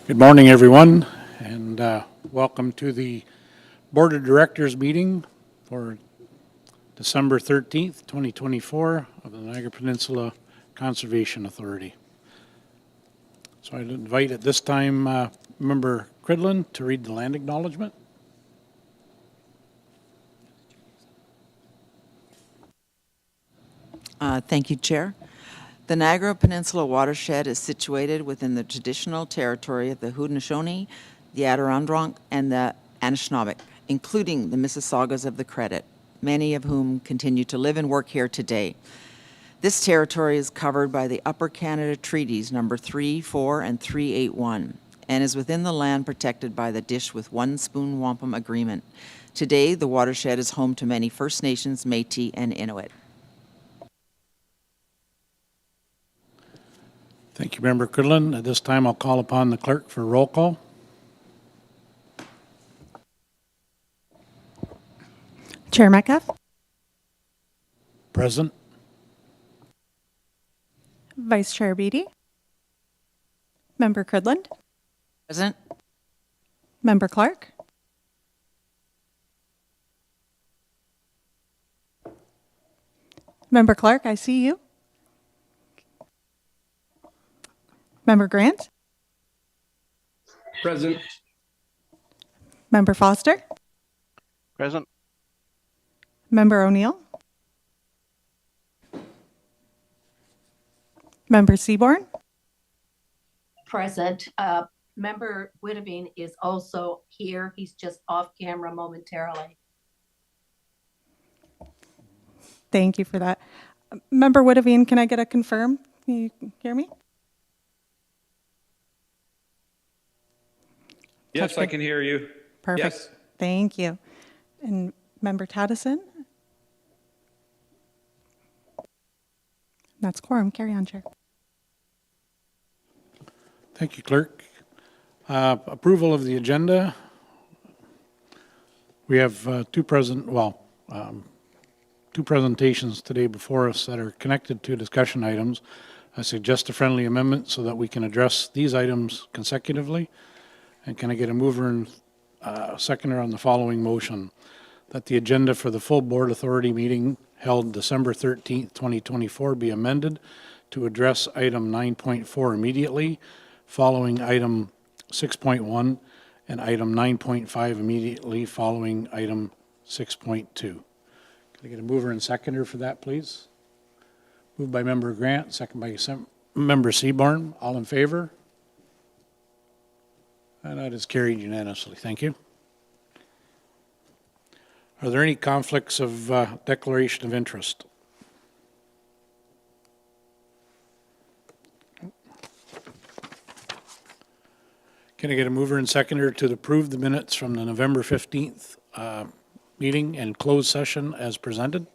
Good morning, everyone, and welcome to the Board of Directors meeting for December 13th, 2024 of the Niagara Peninsula Conservation Authority. So I'd invite at this time Member Cridlin to read the land acknowledgement. Thank you, Chair. The Niagara Peninsula watershed is situated within the traditional territory of the Haudenosaunee, the Adirondack, and the Anishinaabe, including the Mississaugas of the Credit, many of whom continue to live and work here today. This territory is covered by the Upper Canada Treaties number 3, 4, and 381, and is within the land protected by the Dish with One Spoon Wampum Agreement. Today, the watershed is home to many First Nations, Métis, and Inuit. Thank you, Member Cridlin. At this time, I'll call upon the clerk for a roll call. Chair Metcalf. Present. Vice Chair Beatty. Member Cridland. Present. Member Clark. Member Clark, I see you. Member Grant. Present. Member Foster. Present. Member O'Neill. Member Seaborn. Present. Member Whitavine is also here. He's just off camera momentarily. Thank you for that. Member Whitavine, can I get a confirm? Can you hear me? Yes, I can hear you. Perfect. Yes. Thank you. And Member Taddison? That's quorum. Carry on, Chair. Thank you, Clerk. Approval of the agenda. We have two presentations today before us that are connected to discussion items. I suggest a friendly amendment so that we can address these items consecutively. And can I get a mover and seconder on the following motion? That the agenda for the full Board Authority meeting held December 13th, 2024 be amended to address item 9.4 immediately, following item 6.1, and item 9.5 immediately following item 6.2. Can I get a mover and seconder for that, please? Moved by Member Grant, second by Member Seaborn. All in favor? And that is carried unanimously. Thank you. Are there any conflicts of declaration of interest? Can I get a mover and seconder to approve the minutes from the November 15th meeting and closed session as presented?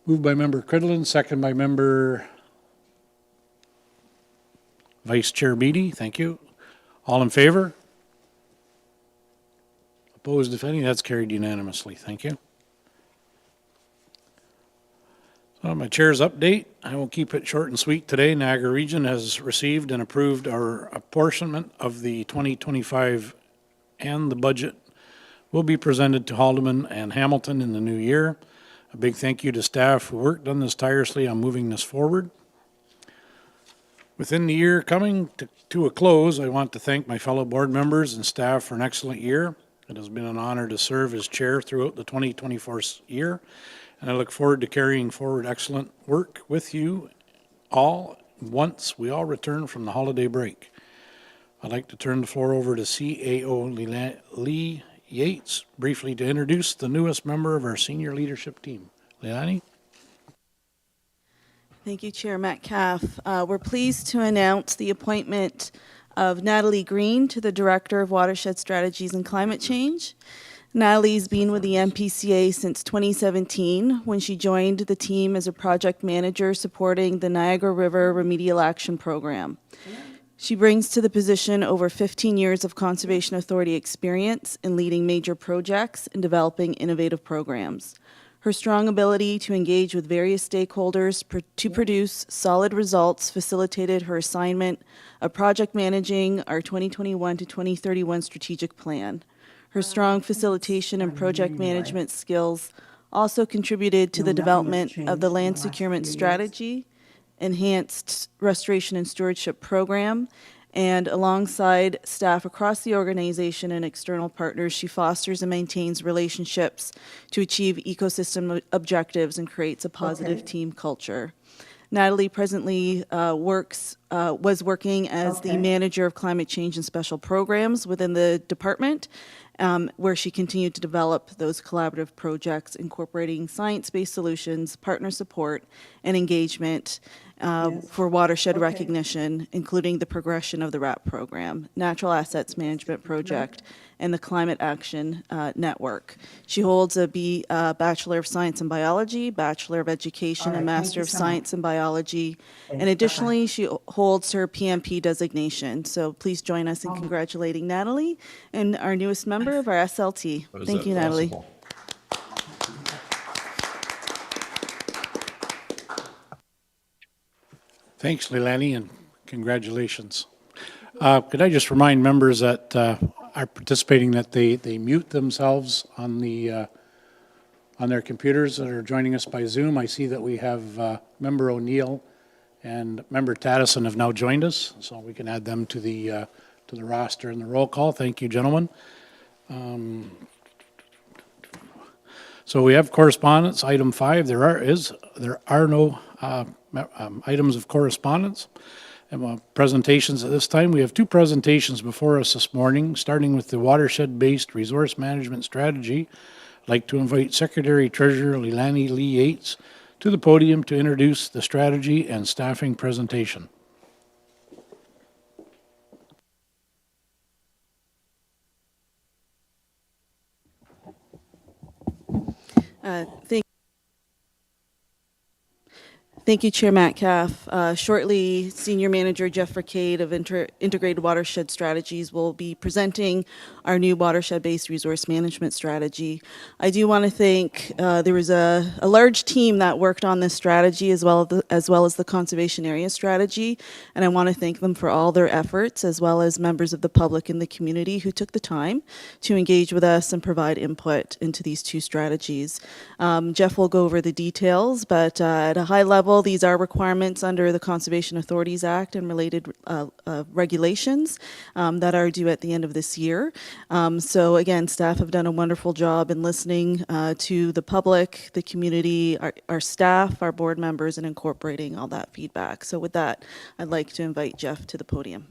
Moved by Member Cridlin, second by Member Vice Chair Beatty. Thank you. All in favor? Opposed, if any? That's carried unanimously. Thank you. So my chair's update. I will keep it short and sweet today. Niagara Region has received and approved our apportionment of the 2025 and the budget will be presented to Haldeman and Hamilton in the new year. A big thank you to staff who worked on this tirelessly on moving this forward. Within the year coming to a close, I want to thank my fellow board members and staff for an excellent year. It has been an honor to serve as chair throughout the 2024 year, and I look forward to carrying forward excellent work with you all once we all return from the holiday break. I'd like to turn the floor over to CAO Lee Yates briefly to introduce the newest member of our senior leadership team. Leilani? Thank you, Chair Metcalf. We're pleased to announce the appointment of Natalie Green to the Director of Watershed Strategies and Climate Change. Natalie's been with the NPCA since 2017 when she joined the team as a project manager supporting the Niagara River Remedial Action Program. She brings to the position over 15 years of Conservation Authority experience in leading major projects and developing innovative programs. Her strong ability to engage with various stakeholders to produce solid results facilitated her assignment of project managing our 2021 to 2031 strategic plan. Her strong facilitation and project management skills also contributed to the development of the land securement strategy, enhanced restoration and stewardship program, and alongside staff across the organization and external partners, she fosters and maintains relationships to achieve ecosystem objectives and creates a positive team culture. Natalie presently was working as the manager of climate change and special programs within the department, where she continued to develop those collaborative projects incorporating science-based solutions, partner support, and engagement for watershed recognition, including the progression of the RAP program, Natural Assets Management Project, and the Climate Action Network. She holds a Bachelor of Science in Biology, Bachelor of Education, and Master of Science in Biology, and additionally, she holds her PMP designation. So please join us in congratulating Natalie and our newest member of our SLT. Thank you, Natalie. Thanks, Leilani, and congratulations. Could I just remind members that are participating that they mute themselves on their computers that are joining us by Zoom? I see that we have Member O'Neill and Member Taddison have now joined us, so we can add them to the roster and the roll call. Thank you, gentlemen. So we have correspondence, item 5. There are no items of correspondence and presentations at this time. We have 2 presentations before us this morning, starting with the watershed-based resource management strategy. I'd like to invite Secretary Treasurer Leilani Lee Yates to the podium to introduce the strategy and staffing presentation. Thank you, Chair Metcalf. Shortly, Senior Manager Jeff Vercade of Integrated Watershed Strategies will be presenting our new watershed-based resource management strategy. I do want to thank, there was a large team that worked on this strategy as well as the conservation area strategy, and I want to thank them for all their efforts, as well as members of the public and the community who took the time to engage with us and provide input into these 2 strategies. Jeff will go over the details, but at a high level, these are requirements under the Conservation Authorities Act and related regulations that are due at the end of this year. So again, staff have done a wonderful job in listening to the public, the community, our staff, our board members, and incorporating all that feedback. So with that, I'd like to invite Jeff to the podium.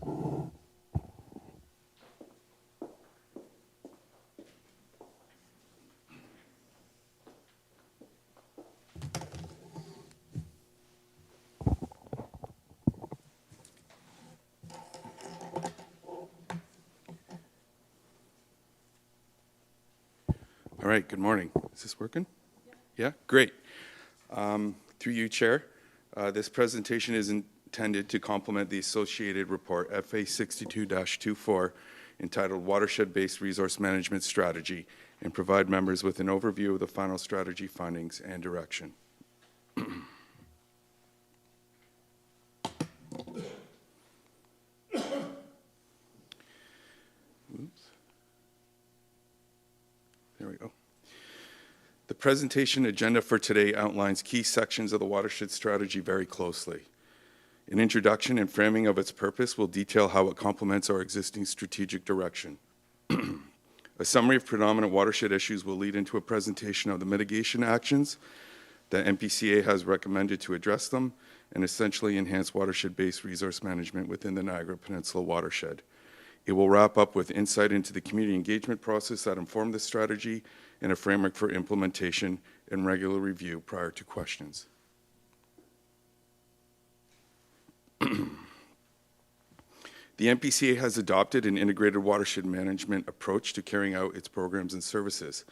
All right, good morning. Is this working? Yeah, great. Through you, Chair, this presentation is intended to complement the associated report, FA 62-24, entitled Watershed-Based Resource Management Strategy, and provide members with an overview of the final strategy findings and direction. There we go. The presentation agenda for today outlines key sections of the watershed strategy very closely. An introduction and framing of its purpose will detail how it complements our existing strategic direction. A summary of predominant watershed issues will lead into a presentation of the mitigation actions that NPCA has recommended to address them and essentially enhance watershed-based resource management within the Niagara Peninsula watershed. It will wrap up with insight into the community engagement process that informed this strategy and a framework for implementation and regular review prior to questions. The NPCA has adopted an integrated watershed management approach to carrying out its programs and services.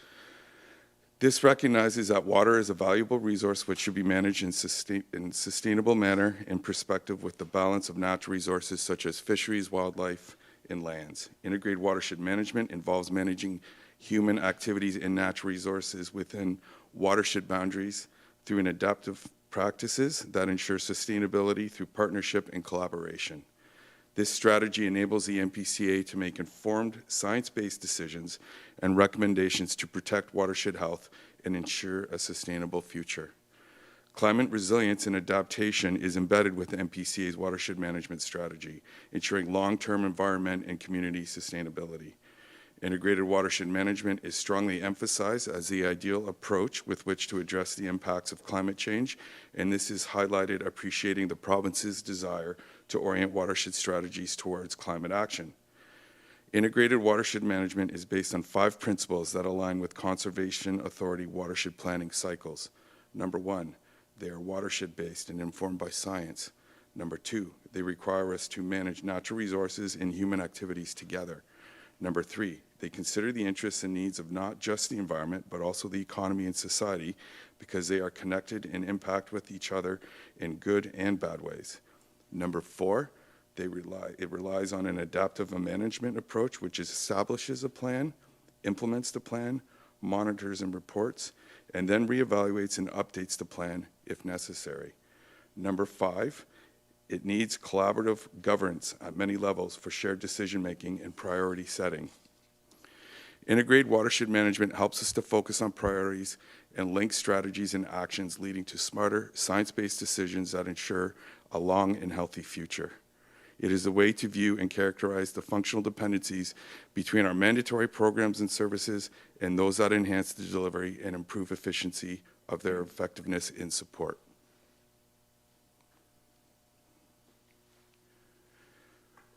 This recognizes that water is a valuable resource which should be managed in a sustainable manner in perspective with the balance of natural resources such as fisheries, wildlife, and lands. Integrated watershed management involves managing human activities and natural resources within watershed boundaries through an adaptive practices that ensure sustainability through partnership and collaboration. This strategy enables the NPCA to make informed, science-based decisions and recommendations to protect watershed health and ensure a sustainable future. Climate resilience and adaptation is embedded with the NPCA's watershed management strategy, ensuring long-term environment and community sustainability. Integrated watershed management is strongly emphasized as the ideal approach with which to address the impacts of climate change, and this is highlighted appreciating the province's desire to orient watershed strategies towards climate action. Integrated watershed management is based on 5 principles that align with Conservation Authority watershed planning cycles. Number 1, they are watershed-based and informed by science. Number 2, they require us to manage natural resources and human activities together. Number 3, they consider the interests and needs of not just the environment, but also the economy and society, because they are connected and impact with each other in good and bad ways. Number 4, it relies on an adaptive management approach, which establishes a plan, implements the plan, monitors and reports, and then reevaluates and updates the plan if necessary. Number 5, it needs collaborative governance at many levels for shared decision-making and priority setting. Integrated watershed management helps us to focus on priorities and link strategies and actions leading to smarter, science-based decisions that ensure a long and healthy future. It is a way to view and characterize the functional dependencies between our mandatory programs and services and those that enhance the delivery and improve efficiency of their effectiveness in support.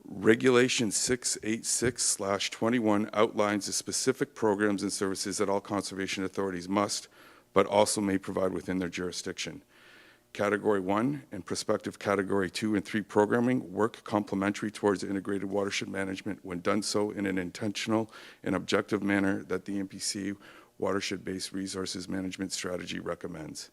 Regulation 686/21 outlines the specific programs and services that all conservation authorities must, but also may provide within their jurisdiction. Category 1 and prospective Category 2 and 3 programming work complementary towards integrated watershed management when done so in an intentional and objective manner that the NPCA watershed-based resources management strategy recommends.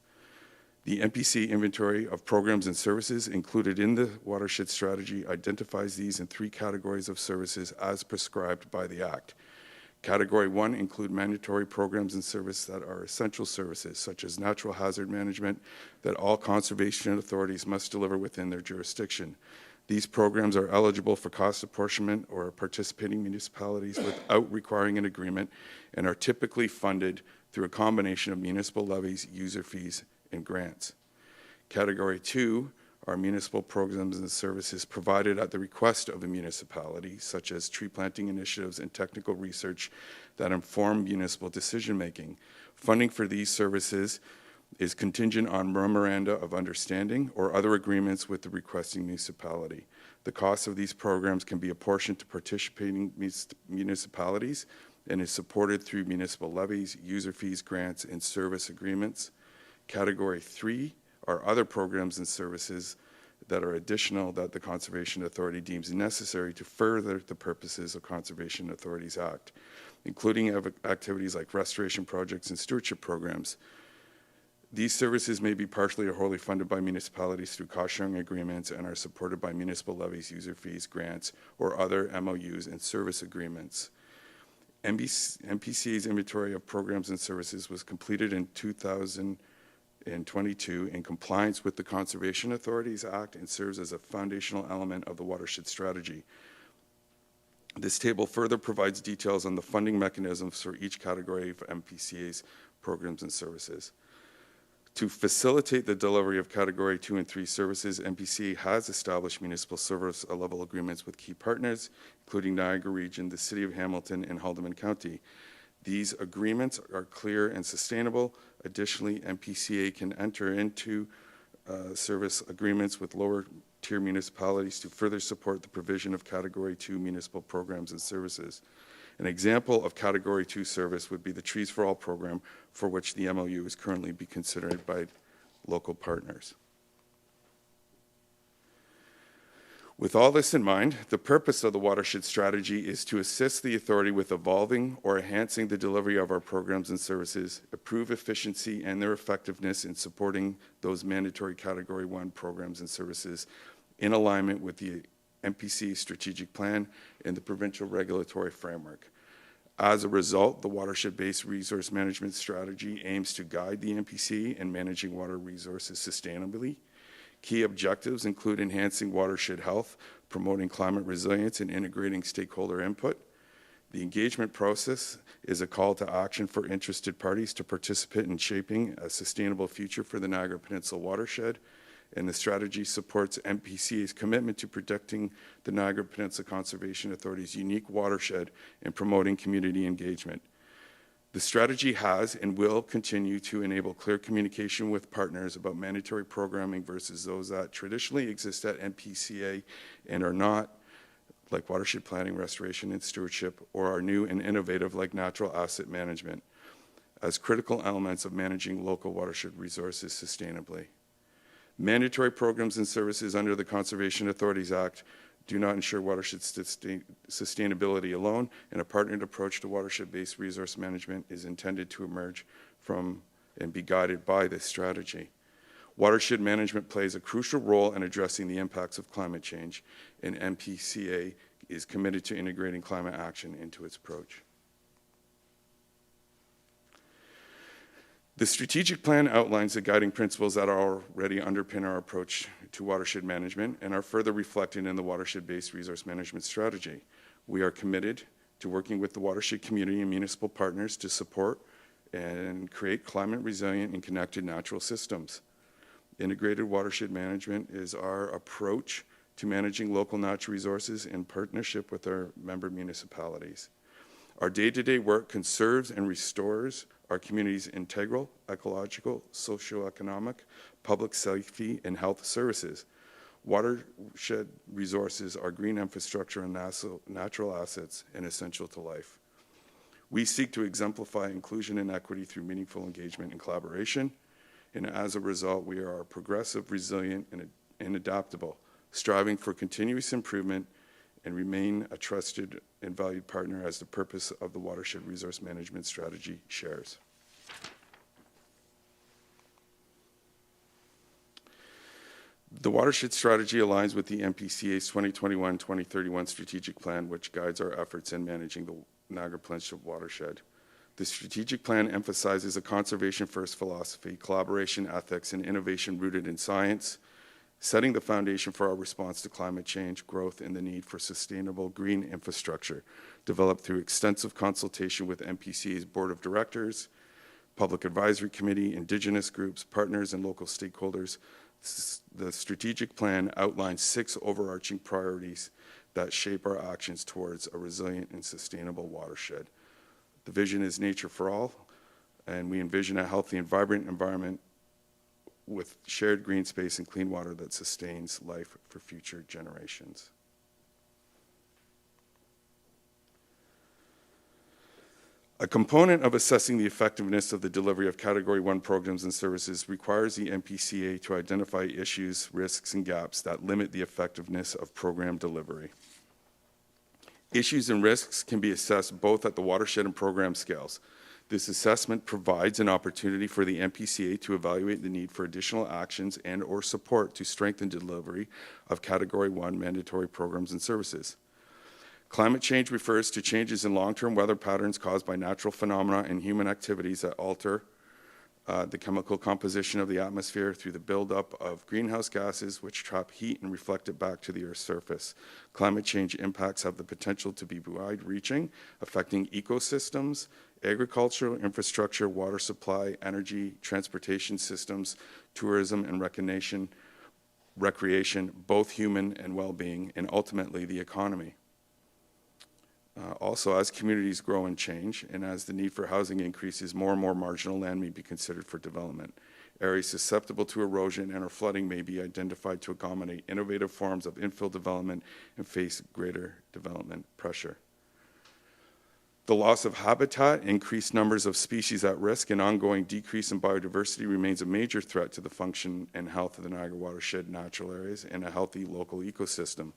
The NPCA inventory of programs and services included in the watershed strategy identifies these in 3 categories of services as prescribed by the Act. Category 1 include mandatory programs and services that are essential services, such as natural hazard management, that all conservation authorities must deliver within their jurisdiction. These programs are eligible for cost apportionment or participating municipalities without requiring an agreement and are typically funded through a combination of municipal levies, user fees, and grants. Category 2 are municipal programs and services provided at the request of a municipality, such as tree planting initiatives and technical research that inform municipal decision-making. Funding for these services is contingent on memoranda of understanding or other agreements with the requesting municipality. The cost of these programs can be apportioned to participating municipalities and is supported through municipal levies, user fees, grants, and service agreements. Category 3 are other programs and services that are additional that the Conservation Authority deems necessary to further the purposes of Conservation Authorities Act, including activities like restoration projects and stewardship programs. These services may be partially or wholly funded by municipalities through cost-sharing agreements and are supported by municipal levies, user fees, grants, or other MOUs and service agreements. NPCA's inventory of programs and services was completed in 2022 in compliance with the Conservation Authorities Act and serves as a foundational element of the watershed strategy. This table further provides details on the funding mechanisms for each category of NPCA's programs and services. To facilitate the delivery of Category 2 and 3 services, NPCA has established municipal service level agreements with key partners, including Niagara Region, the City of Hamilton, and Haldimand County. These agreements are clear and sustainable. Additionally, NPCA can enter into service agreements with lower tier municipalities to further support the provision of Category 2 municipal programs and services. An example of Category 2 service would be the Trees for All program, for which the MOU is currently being considered by local partners. With all this in mind, the purpose of the watershed strategy is to assist the authority with evolving or enhancing the delivery of our programs and services, improve efficiency and their effectiveness in supporting those mandatory Category 1 programs and services in alignment with the NPCA strategic plan and the provincial regulatory framework. As a result, the watershed-based resource management strategy aims to guide the NPCA in managing water resources sustainably. Key objectives include enhancing watershed health, promoting climate resilience, and integrating stakeholder input. The engagement process is a call to action for interested parties to participate in shaping a sustainable future for the Niagara Peninsula watershed, and the strategy supports NPCA's commitment to protecting the Niagara Peninsula Conservation Authority's unique watershed and promoting community engagement. The strategy has and will continue to enable clear communication with partners about mandatory programming versus those that traditionally exist at NPCA and are not, like watershed planning, restoration, and stewardship, or are new and innovative like natural asset management, as critical elements of managing local watershed resources sustainably. Mandatory programs and services under the Conservation Authorities Act do not ensure watershed sustainability alone, and a partnered approach to watershed-based resource management is intended to emerge from and be guided by this strategy. Watershed management plays a crucial role in addressing the impacts of climate change, and NPCA is committed to integrating climate action into its approach. The strategic plan outlines the guiding principles that already underpin our approach to watershed management and are further reflected in the watershed-based resource management strategy. We are committed to working with the watershed community and municipal partners to support and create climate-resilient and connected natural systems. Integrated watershed management is our approach to managing local natural resources in partnership with our member municipalities. Our day-to-day work conserves and restores our community's integral, ecological, socioeconomic, public safety, and health services. Watershed resources are green infrastructure and natural assets and essential to life. We seek to exemplify inclusion and equity through meaningful engagement and collaboration, and as a result, we are progressive, resilient, and adaptable, striving for continuous improvement and remain a trusted and valued partner as the purpose of the watershed resource management strategy shares. The watershed strategy aligns with the NPCA's 2021-2031 strategic plan, which guides our efforts in managing the Niagara Peninsula watershed. The strategic plan emphasizes a conservation-first philosophy, collaboration ethics, and innovation rooted in science, setting the foundation for our response to climate change, growth, and the need for sustainable green infrastructure, developed through extensive consultation with NPCA's Board of Directors, Public Advisory Committee, Indigenous groups, partners, and local stakeholders. The strategic plan outlines 6 overarching priorities that shape our actions towards a resilient and sustainable watershed. The vision is nature for all, and we envision a healthy and vibrant environment with shared green space and clean water that sustains life for future generations. A component of assessing the effectiveness of the delivery of Category 1 programs and services requires the NPCA to identify issues, risks, and gaps that limit the effectiveness of program delivery. Issues and risks can be assessed both at the watershed and program scales. This assessment provides an opportunity for the NPCA to evaluate the need for additional actions and/or support to strengthen delivery of Category 1 mandatory programs and services. Climate change refers to changes in long-term weather patterns caused by natural phenomena and human activities that alter the chemical composition of the atmosphere through the buildup of greenhouse gases, which trap heat and reflect it back to the Earth's surface. Climate change impacts have the potential to be wide-reaching, affecting ecosystems, agricultural infrastructure, water supply, energy, transportation systems, tourism and recreation, both human and well-being, and ultimately the economy. Also, as communities grow and change, and as the need for housing increases, more and more marginal land may be considered for development. Areas susceptible to erosion and or flooding may be identified to accommodate innovative forms of infill development and face greater development pressure. The loss of habitat, increased numbers of species at risk, and ongoing decrease in biodiversity remains a major threat to the function and health of the Niagara watershed natural areas and a healthy local ecosystem.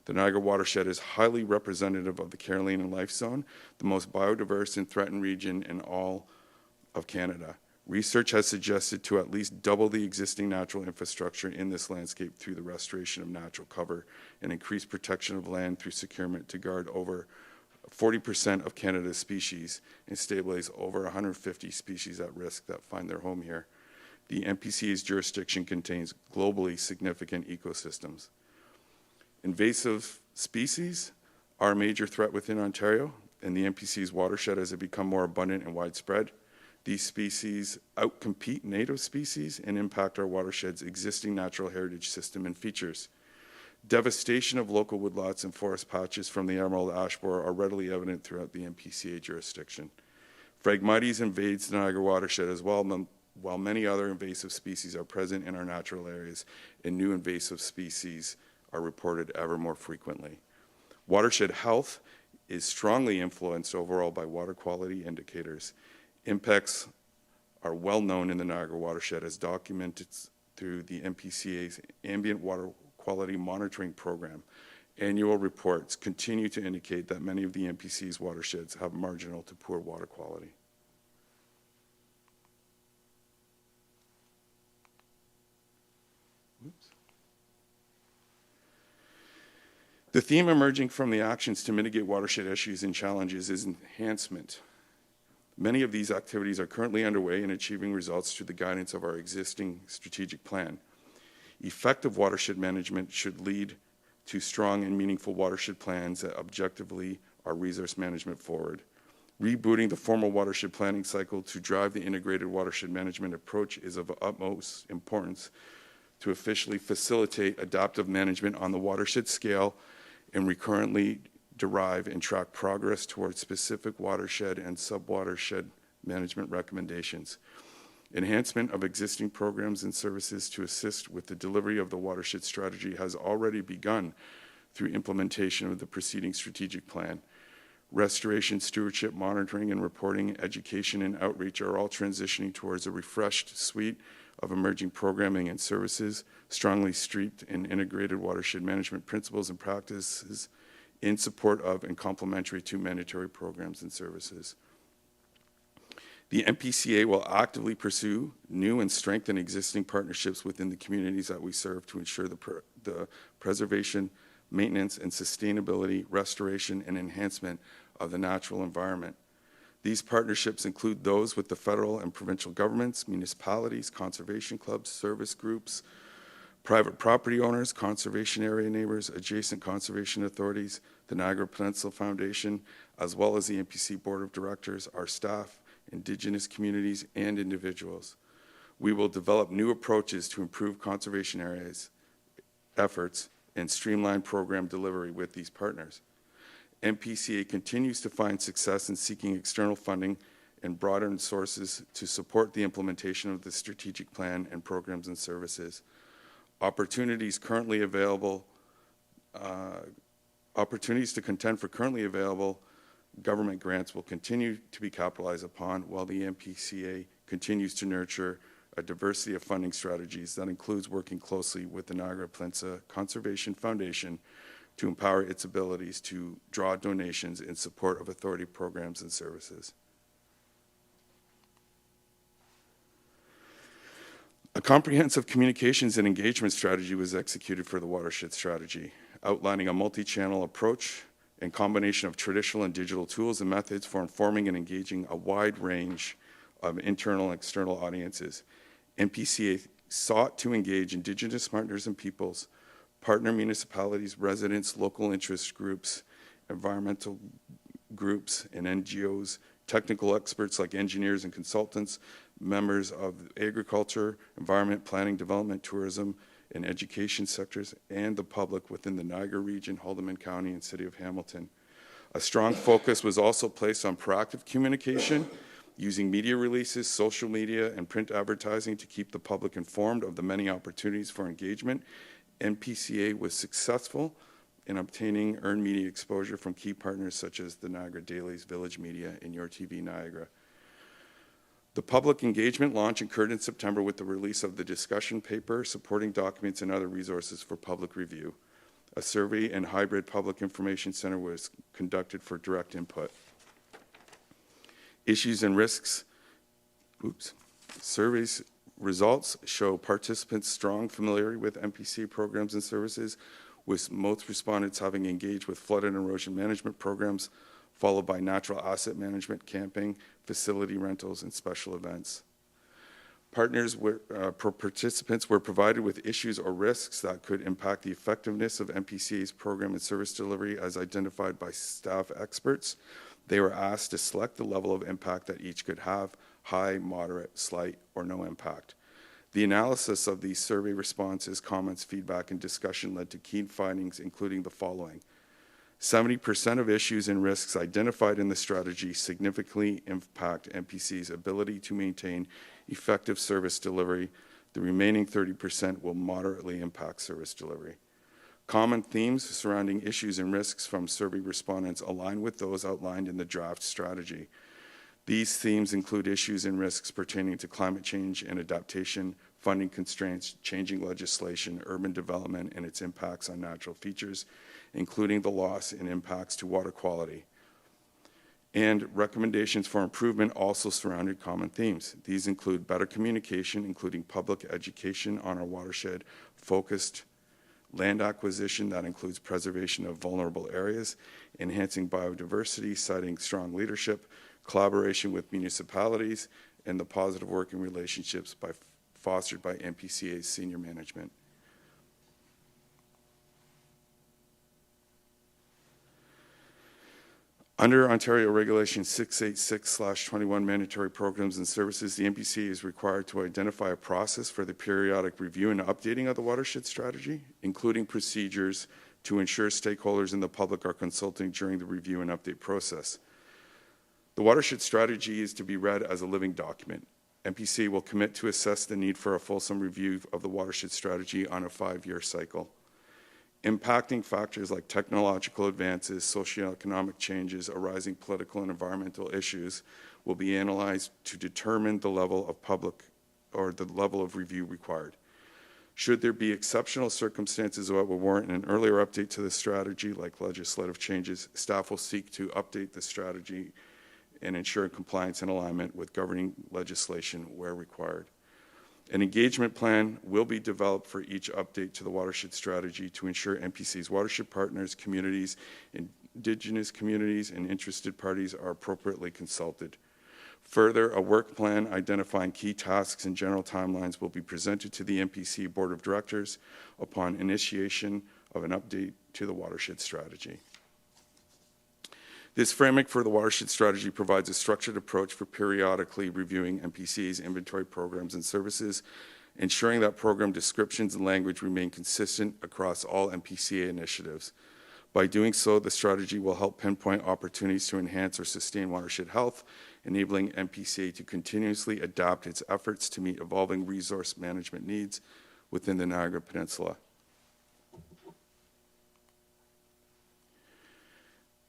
The Niagara watershed is highly representative of the Carolina Life Zone, the most biodiverse and threatened region in all of Canada. Research has suggested to at least double the existing natural infrastructure in this landscape through the restoration of natural cover and increased protection of land through securement to guard over 40% of Canada's species and stabilize over 150 species at risk that find their home here. The NPCA's jurisdiction contains globally significant ecosystems. Invasive species are a major threat within Ontario and the NPCA's watershed as they become more abundant and widespread. These species outcompete native species and impact our watershed's existing natural heritage system and features. Devastation of local woodlots and forest patches from the emerald ash borer are readily evident throughout the NPCA jurisdiction. Phragmites invades the Niagara watershed as well, while many other invasive species are present in our natural areas, and new invasive species are reported ever more frequently. Watershed health is strongly influenced overall by water quality indicators. Impacts are well known in the Niagara watershed as documented through the NPCA's Ambient Water Quality Monitoring Program. Annual reports continue to indicate that many of the NPCA's watersheds have marginal to poor water quality. Oops. The theme emerging from the actions to mitigate watershed issues and challenges is enhancement. Many of these activities are currently underway in achieving results through the guidance of our existing strategic plan. Effective watershed management should lead to strong and meaningful watershed plans that objectively are resource management forward. Rebooting the formal watershed planning cycle to drive the integrated watershed management approach is of utmost importance to officially facilitate adaptive management on the watershed scale and recurrently derive and track progress towards specific watershed and sub-watershed management recommendations. Enhancement of existing programs and services to assist with the delivery of the watershed strategy has already begun through implementation of the preceding strategic plan. Restoration, stewardship, monitoring, and reporting, education, and outreach are all transitioning towards a refreshed suite of emerging programming and services, strongly steeped in integrated watershed management principles and practices in support of and complementary to mandatory programs and services. The NPCA will actively pursue new and strengthen existing partnerships within the communities that we serve to ensure the preservation, maintenance, and sustainability, restoration, and enhancement of the natural environment. These partnerships include those with the federal and provincial governments, municipalities, conservation clubs, service groups, private property owners, conservation area neighbors, adjacent conservation authorities, the Niagara Peninsula Foundation, as well as the NPC Board of Directors, our staff, Indigenous communities, and individuals. We will develop new approaches to improve conservation areas efforts and streamline program delivery with these partners. NPCA continues to find success in seeking external funding and broaden sources to support the implementation of the strategic plan and programs and services. Opportunities to contend for currently available government grants will continue to be capitalized upon while the NPCA continues to nurture a diversity of funding strategies that includes working closely with the Niagara Peninsula Conservation Foundation to empower its abilities to draw donations in support of authority programs and services. A comprehensive communications and engagement strategy was executed for the watershed strategy, outlining a multi-channel approach and combination of traditional and digital tools and methods for informing and engaging a wide range of internal and external audiences. NPCA sought to engage Indigenous partners and peoples, partner municipalities, residents, local interest groups, environmental groups and NGOs, technical experts like engineers and consultants, members of agriculture, environment, planning, development, tourism, and education sectors, and the public within the Niagara region, Haldimand County, and City of Hamilton. A strong focus was also placed on proactive communication, using media releases, social media, and print advertising to keep the public informed of the many opportunities for engagement. NPCA was successful in obtaining earned media exposure from key partners such as the Niagara Dailies, Village Media, and Your TV Niagara. The public engagement launch occurred in September with the release of the discussion paper, supporting documents, and other resources for public review. A survey and hybrid public information center was conducted for direct input. Issues and risks. Surveys results show participants' strong familiarity with NPCA programs and services, with most respondents having engaged with flood and erosion management programs, followed by natural asset management, camping, facility rentals, and special events. Participants were provided with issues or risks that could impact the effectiveness of NPCA's program and service delivery as identified by staff experts. They were asked to select the level of impact that each could have: high, moderate, slight, or no impact. The analysis of these survey responses, comments, feedback, and discussion led to key findings, including the following. 70% of issues and risks identified in the strategy significantly impact NPC's ability to maintain effective service delivery. The remaining 30% will moderately impact service delivery. Common themes surrounding issues and risks from survey respondents align with those outlined in the draft strategy. These themes include issues and risks pertaining to climate change and adaptation, funding constraints, changing legislation, urban development, and its impacts on natural features, including the loss and impacts to water quality. And recommendations for improvement also surrounded common themes. These include better communication, including public education on our watershed, focused land acquisition that includes preservation of vulnerable areas, enhancing biodiversity, citing strong leadership, collaboration with municipalities, and the positive working relationships fostered by NPCA's senior management. Under Ontario Regulation 686/21 mandatory programs and services, the NPCA is required to identify a process for the periodic review and updating of the watershed strategy, including procedures to ensure stakeholders and the public are consulting during the review and update process. The watershed strategy is to be read as a living document. NPCA will commit to assess the need for a fulsome review of the watershed strategy on a 5-year cycle. Impacting factors like technological advances, socioeconomic changes, arising political and environmental issues will be analyzed to determine the level of public or the level of review required. Should there be exceptional circumstances that will warrant an earlier update to the strategy, like legislative changes, staff will seek to update the strategy and ensure compliance and alignment with governing legislation where required. An engagement plan will be developed for each update to the watershed strategy to ensure NPC's watershed partners, communities, Indigenous communities, and interested parties are appropriately consulted. Further, a work plan identifying key tasks and general timelines will be presented to the NPC Board of Directors upon initiation of an update to the watershed strategy. This framework for the watershed strategy provides a structured approach for periodically reviewing NPCA's inventory programs and services, ensuring that program descriptions and language remain consistent across all NPCA initiatives. By doing so, the strategy will help pinpoint opportunities to enhance or sustain watershed health, enabling NPCA to continuously adapt its efforts to meet evolving resource management needs within the Niagara Peninsula.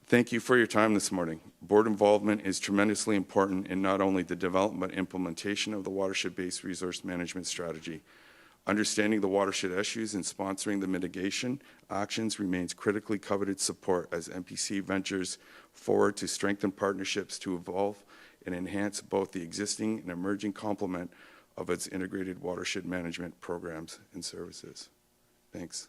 Thank you for your time this morning. Board involvement is tremendously important in not only the development but implementation of the watershed-based resource management strategy. Understanding the watershed issues and sponsoring the mitigation actions remains critically coveted support as NPC ventures forward to strengthen partnerships to evolve and enhance both the existing and emerging complement of its integrated watershed management programs and services. Thanks.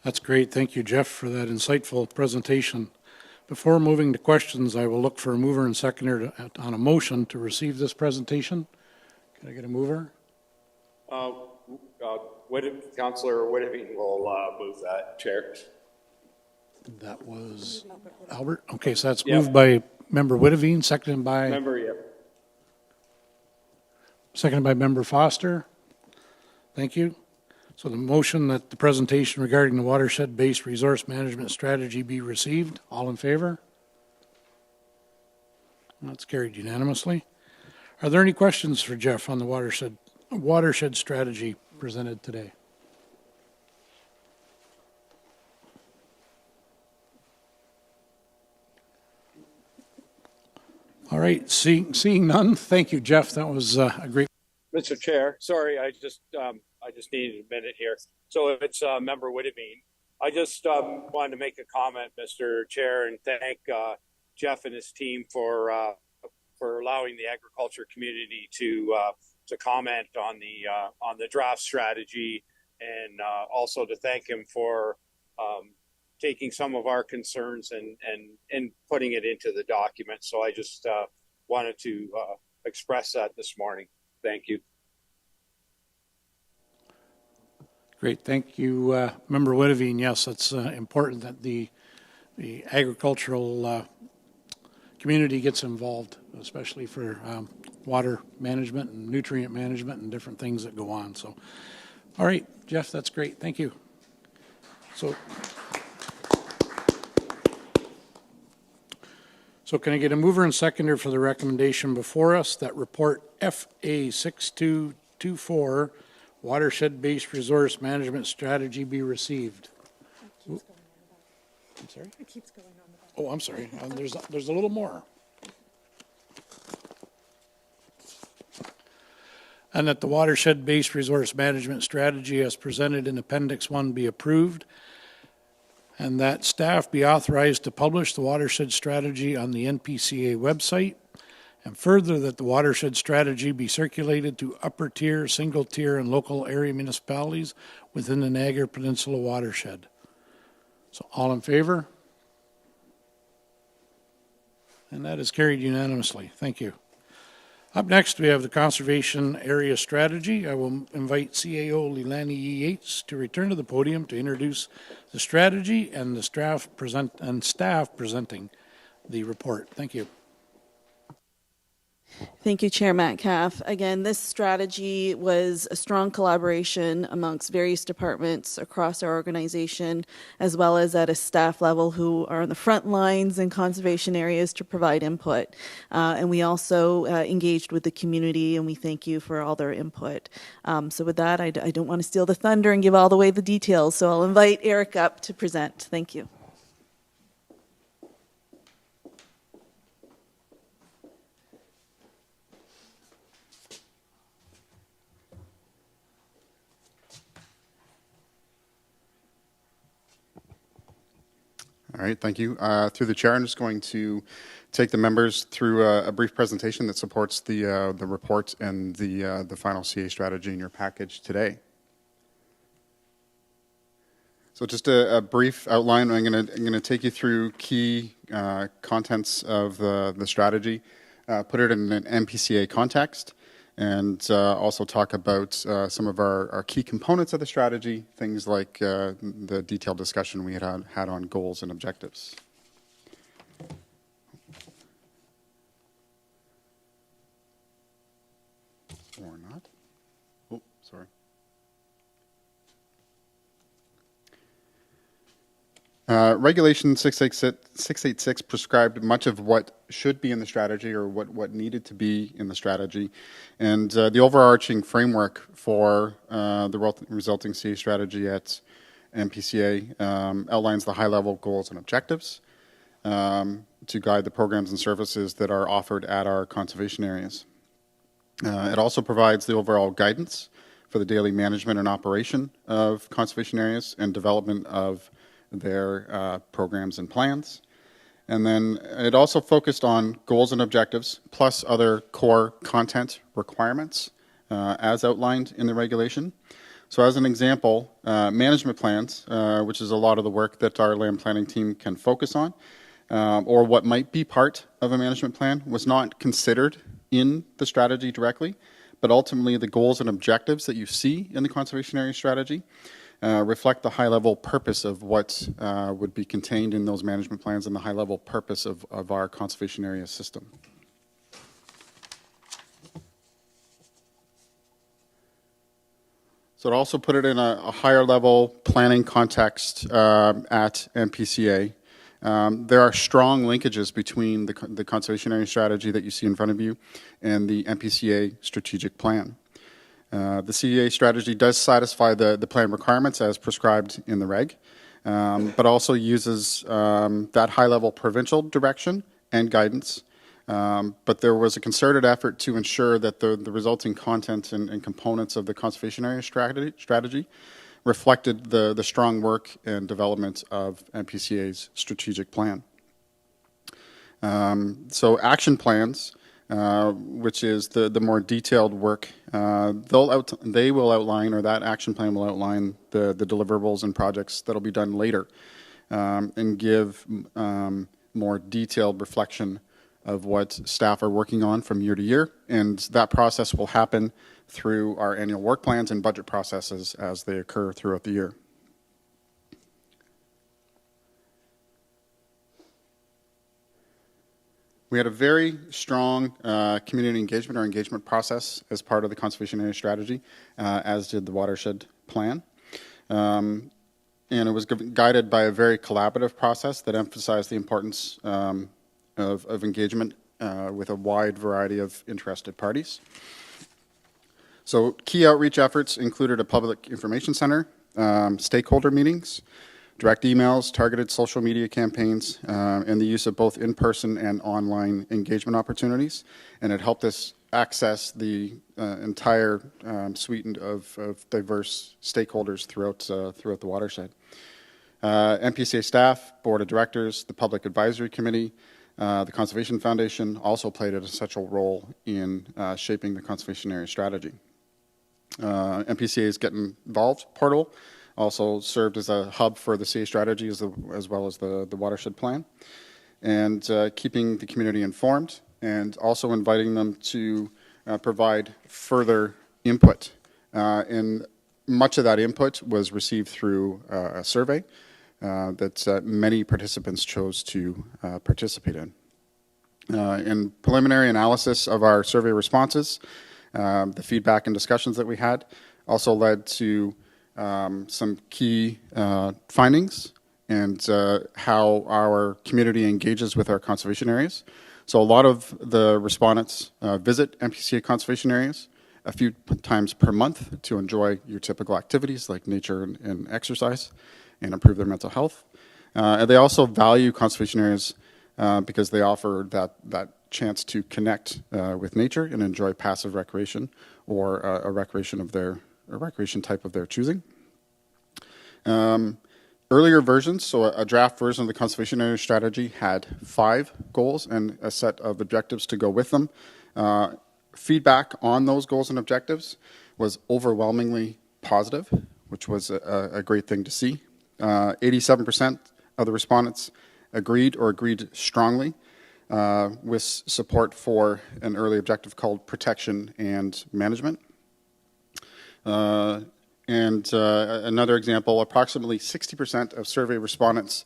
That's great. Thank you, Jeff, for that insightful presentation. Before moving to questions, I will look for a mover and seconder on a motion to receive this presentation. Can I get a mover? Councillor Whittington will move that, Chair. That was Albert. Okay, so that's moved by Member Whittington, seconded by Member Foster. Thank you. So the motion that the presentation regarding the watershed-based resource management strategy be received. All in favor? That's carried unanimously. Are there any questions for Jeff on the watershed strategy presented today? All right, seeing none, thank you, Jeff. That was a great. Mr. Chair, sorry, I just needed a minute here. So it's Member Whittington. I just wanted to make a comment, Mr. Chair, and thank Jeff and his team for allowing the agriculture community to comment on the draft strategy and also to thank him for taking some of our concerns and putting it into the document. So I just wanted to express that this morning. Thank you. Great, thank you, Member Whitavine. Yes, it's important that the agricultural community gets involved, especially for water management and nutrient management and different things that go on. So, all right, Jeff, that's great. Thank you. So can I get a mover and seconder for the recommendation before us that report FA 6224 Watershed-Based Resource Management Strategy be received? I'm sorry? It keeps going on the back. Oh, I'm sorry. There's a little more. And that the Watershed-Based Resource Management Strategy as presented in Appendix 1 be approved, and that staff be authorized to publish the watershed strategy on the NPCA website, and further that the watershed strategy be circulated to upper tier, single tier, and local area municipalities within the Niagara Peninsula watershed. So all in favor? And that is carried unanimously. Thank you. Up next, we have the Conservation Area Strategy. I will invite CAO Leilani Yates to return to the podium to introduce the strategy and the staff presenting the report. Thank you. Thank you, Chair Metcalf. Again, this strategy was a strong collaboration amongst various departments across our organization, as well as at a staff level who are on the front lines in conservation areas to provide input. And we also engaged with the community, and we thank you for all their input. So with that, I don't want to steal the thunder and give all the way the details, so I'll invite Eric up to present. Thank you. All right, thank you. Through the chair, I'm just going to take the members through a brief presentation that supports the report and the final CA strategy in your package today. So just a brief outline. I'm going to take you through key contents of the strategy, put it in an NPCA context, and also talk about some of our key components of the strategy, things like the detailed discussion we had on goals and objectives. Or not. Oh, sorry. Regulation 686 prescribed much of what should be in the strategy, or what needed to be in the strategy. And the overarching framework for the resulting CA strategy at NPCA outlines the high-level goals and objectives to guide the programs and services that are offered at our conservation areas. It also provides the overall guidance for the daily management and operation of conservation areas and development of their programs and plans. And then it also focused on goals and objectives, plus other core content requirements as outlined in the regulation. So as an example, management plans, which is a lot of the work that our land planning team can focus on, or what might be part of a management plan, was not considered in the strategy directly, but ultimately the goals and objectives that you see in the conservation area strategy reflect the high-level purpose of what would be contained in those management plans and the high-level purpose of our conservation area system. So to also put it in a higher-level planning context at NPCA, there are strong linkages between the conservation area strategy that you see in front of you and the NPCA strategic plan. The CEA strategy does satisfy the plan requirements as prescribed in the reg, but also uses that high-level provincial direction and guidance. But there was a concerted effort to ensure that the resulting content and components of the conservation area strategy reflected the strong work and development of NPCA's strategic plan. So action plans which is the more detailed work. They will outline, or that action plan will outline the deliverables and projects that will be done later, and give more detailed reflection of what staff are working on from year to year. And that process will happen through our annual work plans and budget processes as they occur throughout the year. We had a very strong community engagement or engagement process as part of the conservation area strategy, as did the watershed plan. And it was guided by a very collaborative process that emphasized the importance of engagement with a wide variety of interested parties. So key outreach efforts included a public information center, stakeholder meetings, direct emails, targeted social media campaigns, and the use of both in-person and online engagement opportunities. And it helped us access the entire suite of diverse stakeholders throughout the watershed. NPCA staff, board of directors, the public advisory committee, the Conservation Foundation also played an essential role in shaping the conservation area strategy. NPCA's Get Involved portal also served as a hub for the CA strategy as well as the watershed plan, and keeping the community informed and also inviting them to provide further input. And much of that input was received through a survey that many participants chose to participate in. In preliminary analysis of our survey responses, the feedback and discussions that we had also led to some key findings and how our community engages with our conservation areas. So a lot of the respondents visit NPCA conservation areas a few times per month to enjoy your typical activities like nature and exercise and improve their mental health. And they also value conservation areas because they offer that chance to connect with nature and enjoy passive recreation or a recreation type of their choosing. Earlier versions, so a draft version of the conservation area strategy had 5 goals and a set of objectives to go with them. Feedback on those goals and objectives was overwhelmingly positive, which was a great thing to see. 87% of the respondents agreed or agreed strongly with support for an early objective called protection and management. Another example, approximately 60% of survey respondents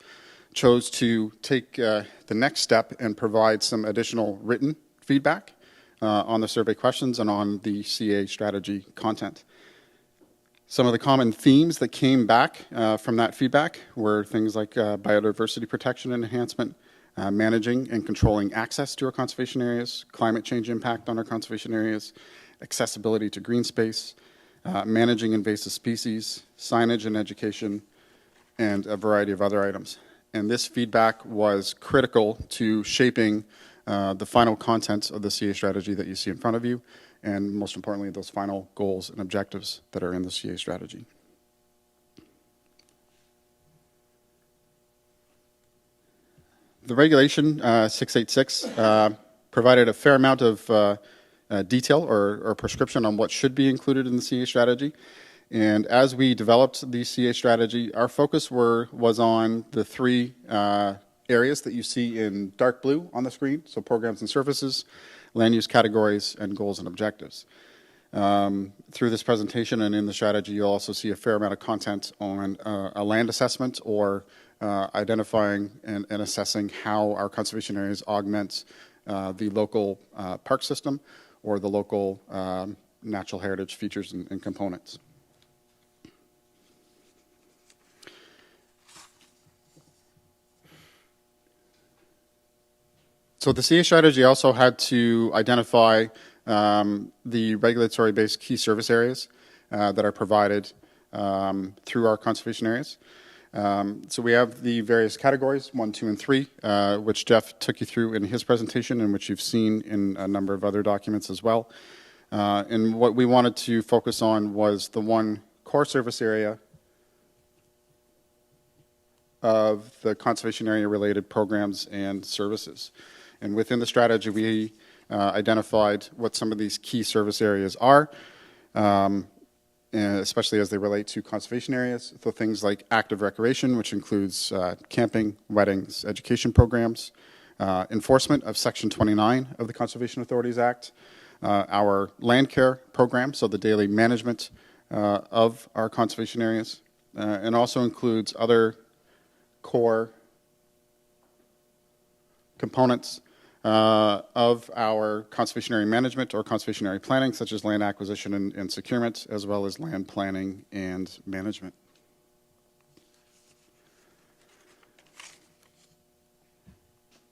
chose to take the next step and provide some additional written feedback on the survey questions and on the CA strategy content. Some of the common themes that came back from that feedback were things like biodiversity protection and enhancement, managing and controlling access to our conservation areas, climate change impact on our conservation areas, accessibility to green space, managing invasive species, signage and education, and a variety of other items. And this feedback was critical to shaping the final contents of the CA strategy that you see in front of you, and most importantly, those final goals and objectives that are in the CA strategy. The regulation 686 provided a fair amount of detail or prescription on what should be included in the CA strategy. And as we developed the CA strategy, our focus was on the 3 areas that you see in dark blue on the screen, so programs and services, land use categories, and goals and objectives. Through this presentation and in the strategy, you'll also see a fair amount of content on a land assessment or identifying and assessing how our conservation areas augment the local park system or the local natural heritage features and components. So the CA strategy also had to identify the regulatory-based key service areas that are provided through our conservation areas. So we have the various categories, 1, 2, and 3, which Jeff took you through in his presentation and which you've seen in a number of other documents as well. And what we wanted to focus on was the one core service area of the conservation area related programs and services. And within the strategy, we identified what some of these key service areas are, especially as they relate to conservation areas. So things like active recreation, which includes camping, weddings, education programs, enforcement of Section 29 of the Conservation Authorities Act, our land care program, so the daily management of our conservation areas, and also includes other core components of our conservation area management or conservation area planning, such as land acquisition and securement, as well as land planning and management.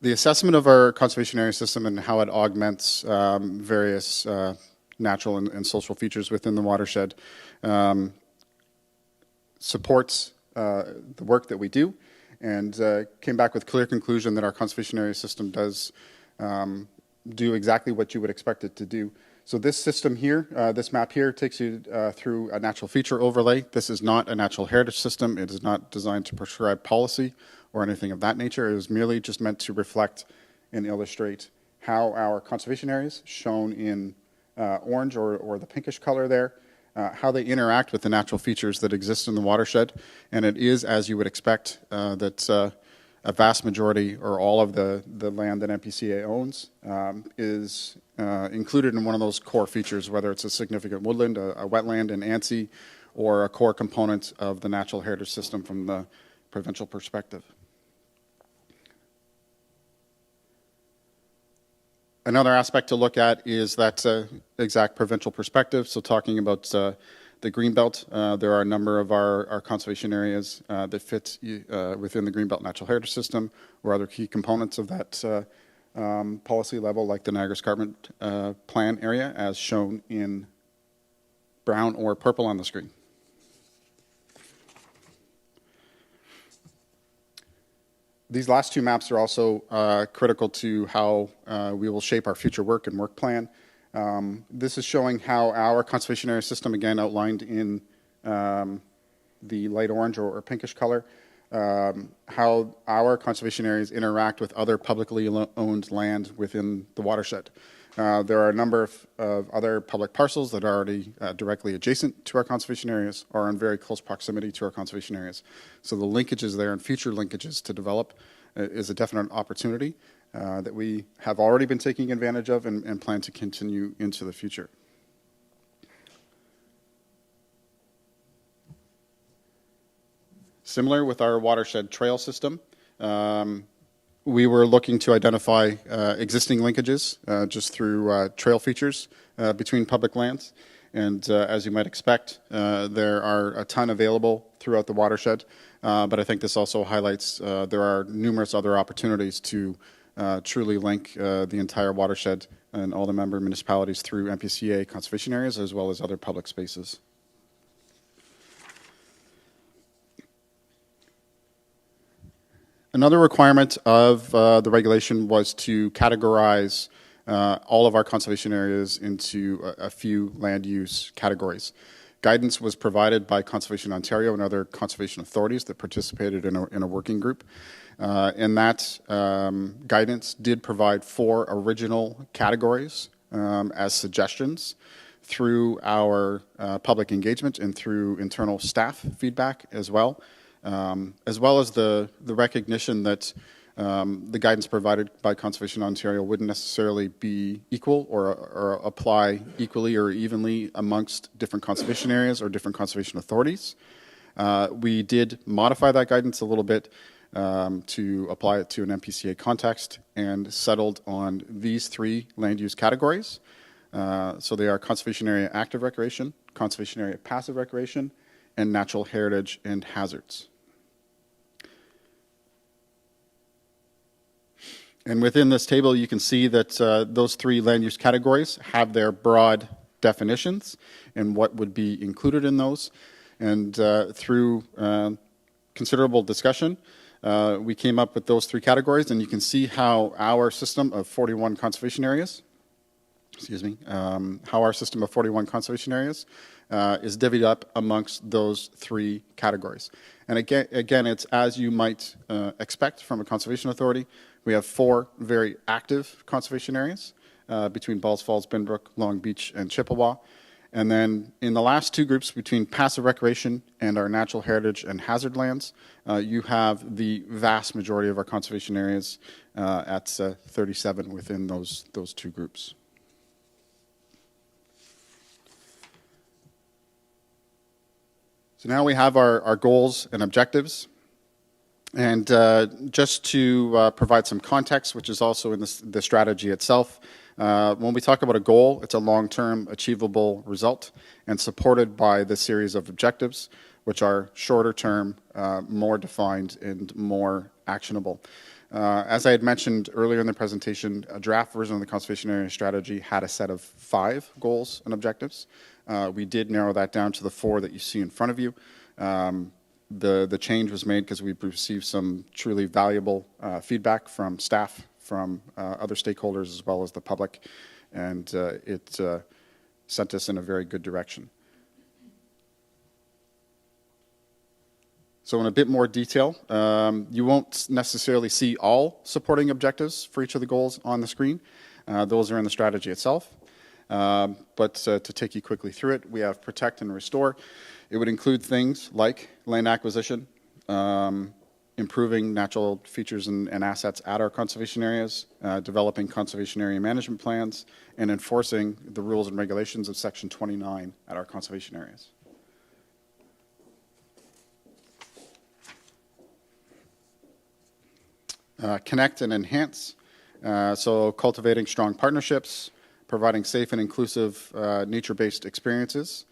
The assessment of our conservation area system and how it augments various natural and social features within the watershed supports the work that we do, and came back with clear conclusion that our conservation area system does do exactly what you would expect it to do. So this system here, this map here, takes you through a natural feature overlay. This is not a natural heritage system. It is not designed to prescribe policy or anything of that nature. It is merely just meant to reflect and illustrate how our conservation areas, shown in orange or the pinkish color there, how they interact with the natural features that exist in the watershed. And it is, as you would expect, that a vast majority or all of the land that NPCA owns is included in one of those core features, whether it's a significant woodland, a wetland, an ANSI, or a core component of the natural heritage system from the provincial perspective. Another aspect to look at is that exact provincial perspective. So talking about the Greenbelt, there are a number of our conservation areas that fit within the Greenbelt Natural Heritage System, or other key components of that policy level, like the Niagara Escarpment Plan area, as shown in brown or purple on the screen. These last two maps are also critical to how we will shape our future work and work plan. This is showing how our conservation area system, again outlined in the light orange or pinkish color, how our conservation areas interact with other publicly owned land within the watershed. There are a number of other public parcels that are already directly adjacent to our conservation areas or in very close proximity to our conservation areas. So the linkages there and future linkages to develop is a definite opportunity that we have already been taking advantage of and plan to continue into the future. Similar with our watershed trail system, we were looking to identify existing linkages just through trail features between public lands. And as you might expect, there are a ton available throughout the watershed. But I think this also highlights there are numerous other opportunities to truly link the entire watershed and all the member municipalities through NPCA conservation areas, as well as other public spaces. Another requirement of the regulation was to categorize all of our conservation areas into a few land use categories. Guidance was provided by Conservation Ontario and other conservation authorities that participated in a working group. And that guidance did provide 4 original categories as suggestions through our public engagement and through internal staff feedback as well as the recognition that the guidance provided by Conservation Ontario wouldn't necessarily be equal or apply equally or evenly amongst different conservation areas or different conservation authorities. We did modify that guidance a little bit to apply it to an NPCA context and settled on these 3 land use categories. So they are conservation area active recreation, conservation area passive recreation, and natural heritage and hazards. And within this table, you can see that those 3 land use categories have their broad definitions and what would be included in those. And through considerable discussion, we came up with those 3 categories, and you can see how our system of 41 conservation areas, how our system of 41 conservation areas is divvied up amongst those 3 categories. And again, it's as you might expect from a conservation authority. We have 4 very active conservation areas, between Balls Falls, Binbrook, Long Beach, and Chippewa. And then in the last two groups, between passive recreation and our natural heritage and hazard lands, you have the vast majority of our conservation areas at 37 within those two groups. So now we have our goals and objectives. And just to provide some context, which is also in the strategy itself, when we talk about a goal, it's a long-term achievable result and supported by the series of objectives, which are shorter term, more defined, and more actionable. As I had mentioned earlier in the presentation, a draft version of the conservation area strategy had a set of 5 goals and objectives. We did narrow that down to the 4 that you see in front of you. The change was made because we received some truly valuable feedback from staff, from other stakeholders, as well as the public, and it sent us in a very good direction. So in a bit more detail, you won't necessarily see all supporting objectives for each of the goals on the screen. Those are in the strategy itself. But to take you quickly through it, we have protect and restore. It would include things like land acquisition, improving natural features and assets at our conservation areas, developing conservation area management plans, and enforcing the rules and regulations of Section 29 at our conservation areas. Connect and enhance, so cultivating strong partnerships, providing safe and inclusive nature-based experiences,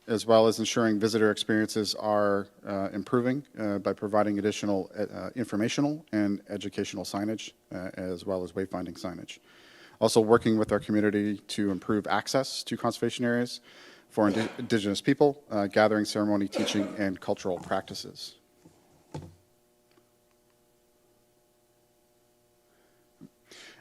as well as ensuring visitor experiences are improving by providing additional informational and educational signage, as well as wayfinding signage. Also working with our community to improve access to conservation areas for Indigenous people, gathering, ceremony, teaching, and cultural practices.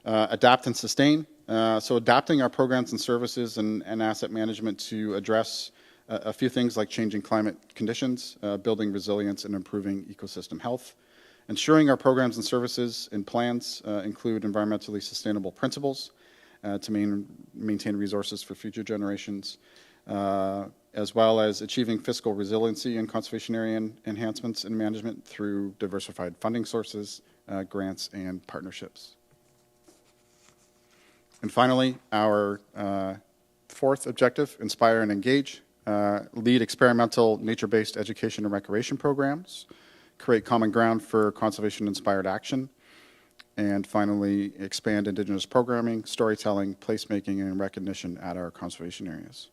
Adapt and sustain. So adapting our programs and services and asset management to address a few things like changing climate conditions, building resilience, and improving ecosystem health. Ensuring our programs and services and plans include environmentally sustainable principles to maintain resources for future generations, as well as achieving fiscal resiliency and conservation area enhancements and management through diversified funding sources, grants, and partnerships. And finally, our 4th objective, inspire and engage, lead experimental nature-based education and recreation programs, create common ground for conservation-inspired action, and finally, expand Indigenous programming, storytelling, placemaking, and recognition at our conservation areas.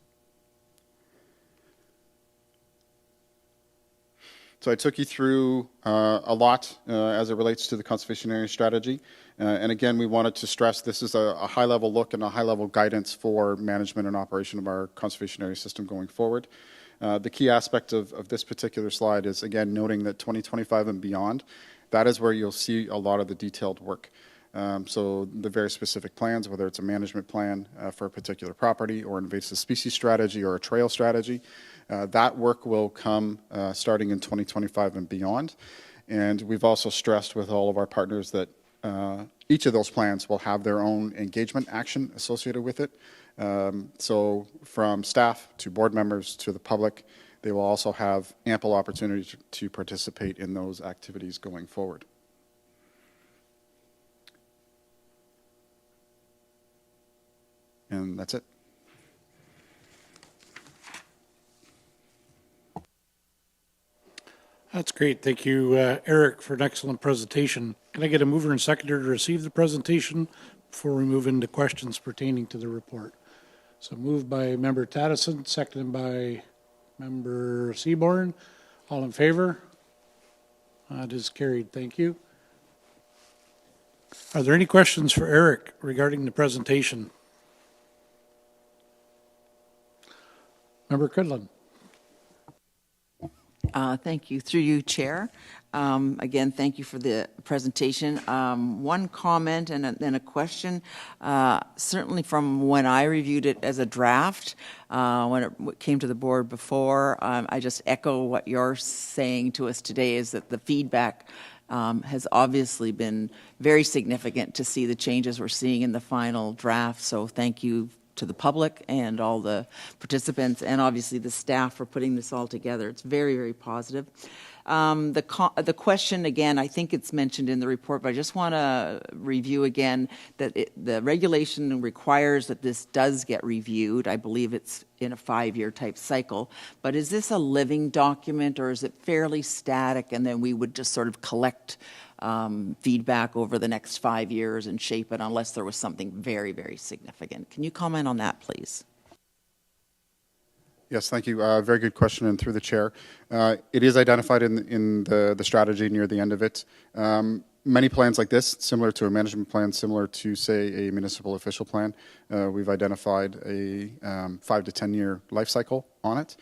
So I took you through a lot as it relates to the conservation area strategy. And again, we wanted to stress this is a high-level look and a high-level guidance for management and operation of our conservation area system going forward. The key aspect of this particular slide is, again, noting that 2025 and beyond, that is where you'll see a lot of the detailed work. So the very specific plans, whether it's a management plan for a particular property or invasive species strategy or a trail strategy, that work will come starting in 2025 and beyond. And we've also stressed with all of our partners that each of those plans will have their own engagement action associated with it. So from staff to board members to the public, they will also have ample opportunity to participate in those activities going forward. And that's it. That's great. Thank you, Eric, for an excellent presentation. Can I get a mover and seconder to receive the presentation before we move into questions pertaining to the report? So moved by Member Taddison, seconded by Member Seaborn. All in favor? That is carried. Thank you. Are there any questions for Eric regarding the presentation? Member Cridlin. Thank you. Through you, Chair. Again, thank you for the presentation. One comment and then a question. Certainly from when I reviewed it as a draft, when it came to the board before, I just echo what you're saying to us today is that the feedback has obviously been very significant to see the changes we're seeing in the final draft. So thank you to the public and all the participants and obviously the staff for putting this all together. It's very, very positive. The question, again, I think it's mentioned in the report, but I just want to review again that the regulation requires that this does get reviewed. I believe it's in a 5-year type cycle. But is this a living document or is it fairly static and then we would just sort of collect feedback over the next 5 years and shape it unless there was something very, very significant? Can you comment on that, please? Yes, thank you. Very good question, and through the chair. It is identified in the strategy near the end of it. Many plans like this, similar to a management plan, similar to, say, a municipal official plan, we've identified a 5 to 10 year life cycle on it.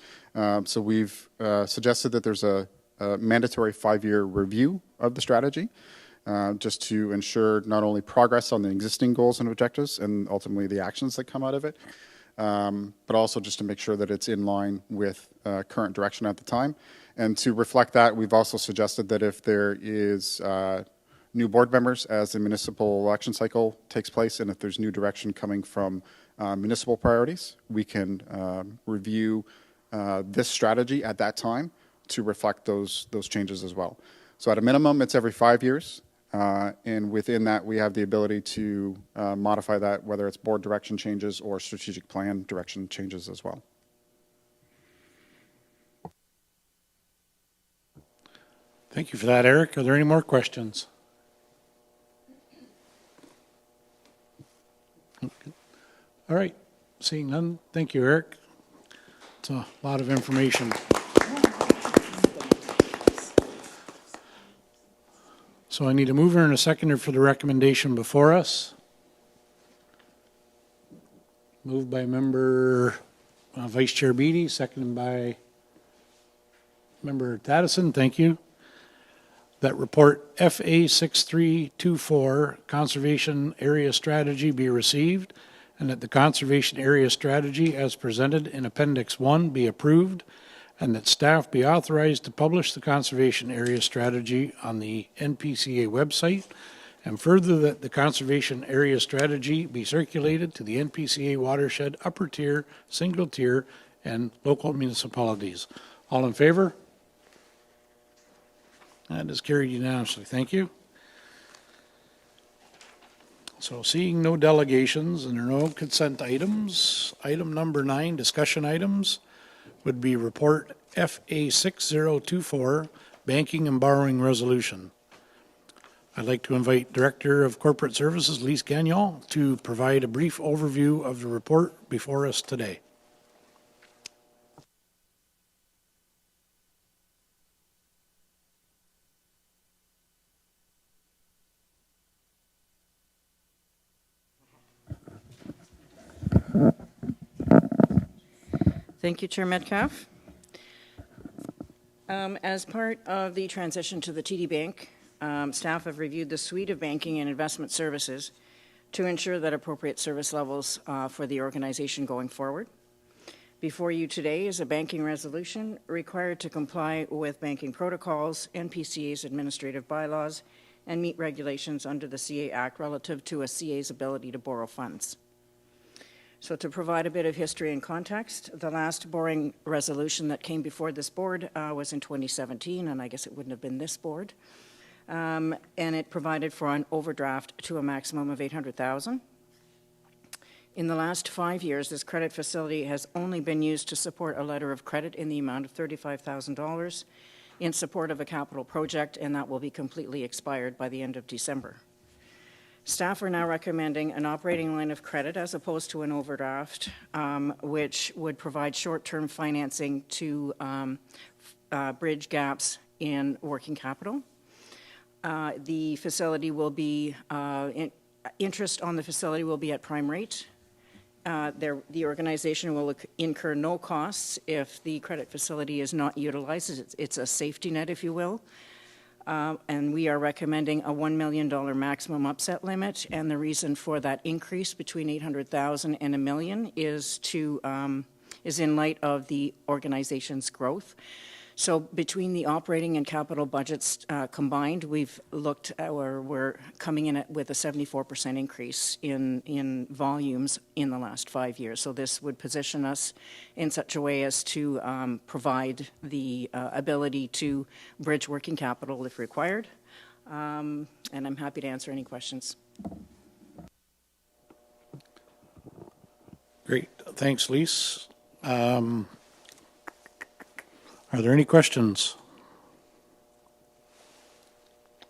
So we've suggested that there's a mandatory 5-year review of the strategy, just to ensure not only progress on the existing goals and objectives and ultimately the actions that come out of it, but also just to make sure that it's in line with current direction at the time. And to reflect that, we've also suggested that if there is new board members as the municipal election cycle takes place, and if there's new direction coming from municipal priorities, we can review this strategy at that time to reflect those changes as well. So at a minimum, it's every 5 years. And within that, we have the ability to modify that, whether it's board direction changes or strategic plan direction changes as well. Thank you for that, Eric. Are there any more questions? Okay. All right. Seeing none, thank you, Eric. It's a lot of information. So I need a mover and a seconder for the recommendation before us. Moved by member Vice Chair Beatty, seconded by member Taddison. Thank you. That report FA 6324 Conservation Area Strategy be received, and that the Conservation Area Strategy as presented in Appendix 1 be approved, and that staff be authorized to publish the Conservation Area Strategy on the NPCA website, and further that the Conservation Area Strategy be circulated to the NPCA watershed upper tier, single tier, and local municipalities. All in favor? That is carried unanimously. Thank you. So seeing no delegations and there are no consent items, item number 9, discussion items, would be report FA 6024, Banking and Borrowing Resolution. I'd like to invite Director of Corporate Services, Lise Gagnon, to provide a brief overview of the report before us today. Thank you, Chair Metcalf. As part of the transition to the TD Bank, staff have reviewed the suite of banking and investment services to ensure that appropriate service levels for the organization going forward. Before you today is a banking resolution required to comply with banking protocols, NPCA's administrative bylaws, and meet regulations under the CA Act relative to a CA's ability to borrow funds. So to provide a bit of history and context, the last borrowing resolution that came before this board was in 2017, and I guess it wouldn't have been this board. And it provided for an overdraft to a maximum of $800,000. In the last 5 years, this credit facility has only been used to support a letter of credit in the amount of $35,000 in support of a capital project, and that will be completely expired by the end of December. Staff are now recommending an operating line of credit as opposed to an overdraft, which would provide short-term financing to bridge gaps in working capital. The facility will be, interest on the facility will be at prime rate. The organization will incur no costs if the credit facility is not utilized. It's a safety net, if you will. And we are recommending a $1 million maximum upset limit, and the reason for that increase between $800,000 and $1 million is in light of the organization's growth. So between the operating and capital budgets combined, we've looked at, or we're coming in with a 74% increase in volumes in the last 5 years. So this would position us in such a way as to provide the ability to bridge working capital if required. And I'm happy to answer any questions. Great. Thanks, Lise. Are there any questions?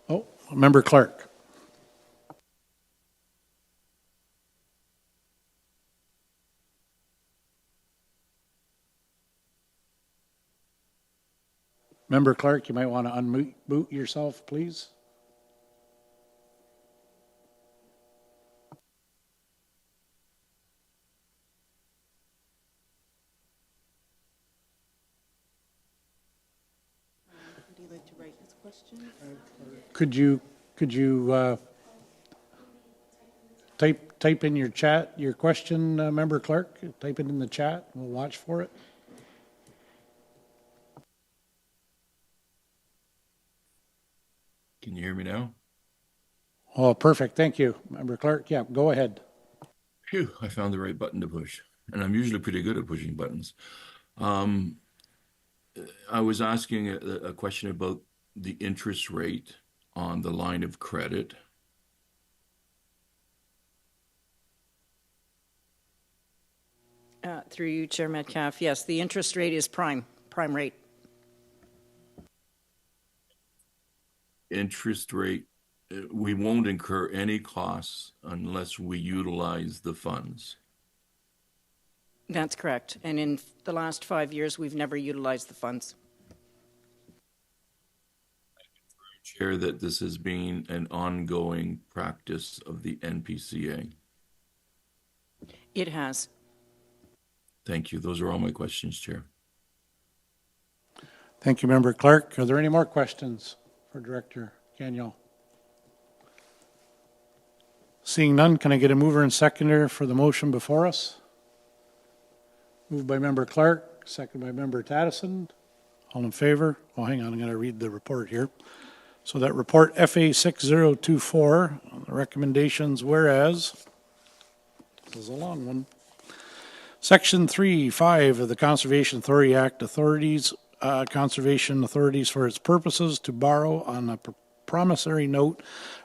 Oh, Member Clark. Member Clark, you might want to unmute yourself, please. Would you like to write his question? Could you type in your chat your question, Member Clark? Type it in the chat. We'll watch for it. Can you hear me now? Oh, perfect. Thank you, Member Clark. Yeah, go ahead. Phew, I found the right button to push, and I'm usually pretty good at pushing buttons. I was asking a question about the interest rate on the line of credit. Through you, Chair Metcalf, yes, the interest rate is prime rate. Interest rate, we won't incur any costs unless we utilize the funds. That's correct. And in the last 5 years, we've never utilized the funds. Chair, that this has been an ongoing practice of the NPCA. It has. Thank you. Those are all my questions, Chair. Thank you, Member Clark. Are there any more questions for Director Gagnon? Seeing none, can I get a mover and seconder for the motion before us? Moved by Member Clark, second by Member Tattison. All in favor? Oh, hang on, I'm going to read the report here. So that report FA 6024, the recommendations, whereas, this is a long one. Section 3(5) of the Conservation Authority Act authorities conservation authorities for its purposes to borrow on a promissory note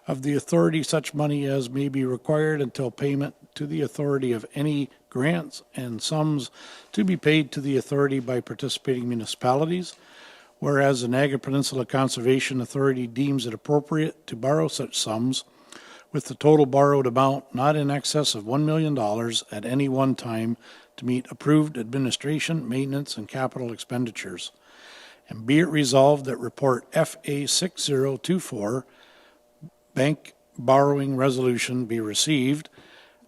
of the authority such money as may be required until payment to the authority of any grants and sums to be paid to the authority by participating municipalities. Whereas the Niagara Peninsula Conservation Authority deems it appropriate to borrow such sums with the total borrowed amount not in excess of $1 million at any one time to meet approved administration, maintenance, and capital expenditures. And be it resolved that report FA 6024, bank borrowing resolution, be received,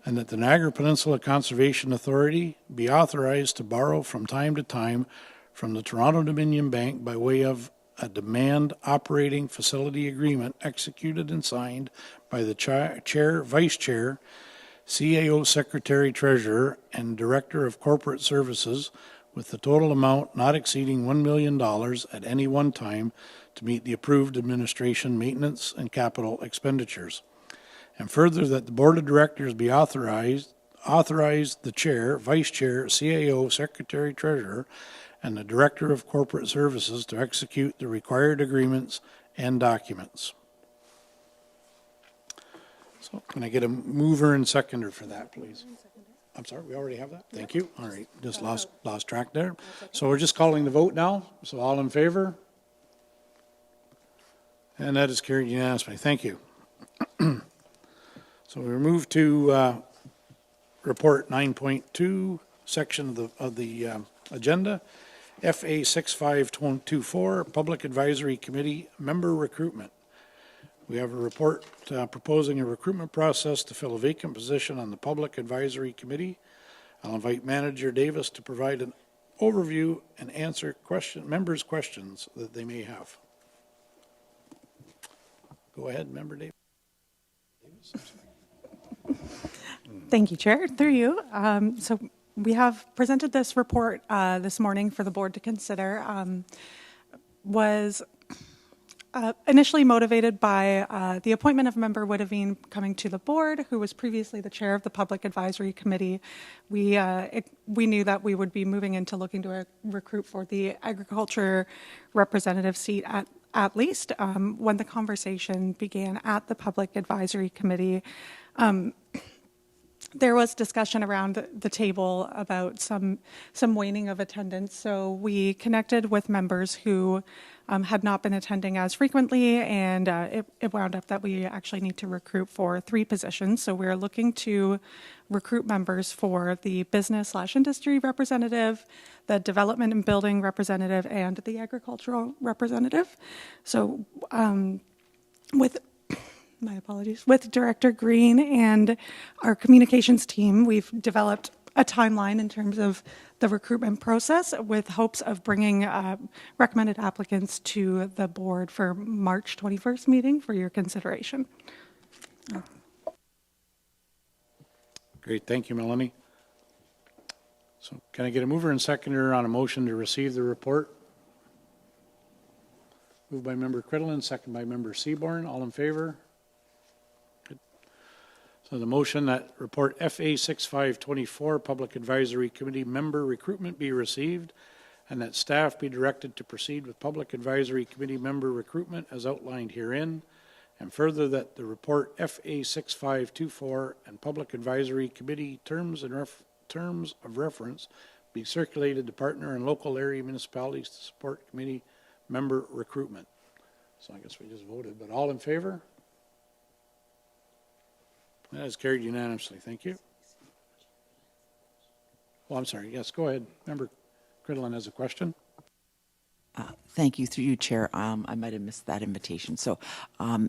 and that the Niagara Peninsula Conservation Authority be authorized to borrow from time to time from the Toronto Dominion Bank by way of a demand operating facility agreement executed and signed by the Chair, Vice Chair, CAO Secretary Treasurer, and Director of Corporate Services with the total amount not exceeding $1 million at any one time to meet the approved administration, maintenance, and capital expenditures. And further, that the Board of Directors be authorized the Chair, Vice Chair, CAO Secretary Treasurer, and the Director of Corporate Services to execute the required agreements and documents. So can I get a mover and seconder for that, please? I'm sorry, we already have that? Thank you. All right, just lost track there. So we're just calling the vote now. So all in favor? And that is carried unanimously. Thank you. So we move to report 9.2, section of the agenda. FA 6524, Public Advisory Committee Member Recruitment. We have a report proposing a recruitment process to fill a vacant position on the Public Advisory Committee. I'll invite Manager Davis to provide an overview and answer members' questions that they may have. Go ahead, Member Davis. Thank you, Chair. Through you. So we have presented this report this morning for the board to consider. was initially motivated by the appointment of member Witteveen coming to the board, who was previously the chair of the Public Advisory Committee. We knew that we would be moving into looking to recruit for the agriculture representative seat at least. When the conversation began at the Public Advisory Committee, there was discussion around the table about some waning of attendance. So we connected with members who had not been attending as frequently, and it wound up that we actually need to recruit for 3 positions. So we're looking to recruit members for the business/industry representative, the development and building representative, and the agricultural representative. So with Director Green and our communications team, we've developed a timeline in terms of the recruitment process with hopes of bringing recommended applicants to the board for March 21st meeting for your consideration. Great, thank you, Melanie. So can I get a mover and seconder on a motion to receive the report? Moved by member Cridlin, second by member Seaborn. All in favor? Good. So the motion that report FA 6524, Public Advisory Committee member recruitment be received, and that staff be directed to proceed with Public Advisory Committee member recruitment as outlined herein, and further that the report FA 6524 and Public Advisory Committee terms of reference be circulated to partner and local area municipalities to support committee member recruitment. So I guess we just voted, but all in favor? That is carried unanimously. Thank you. Well, I'm sorry. Yes, go ahead. Member Cridlin has a question. Thank you. Through you, Chair. I might have missed that invitation. So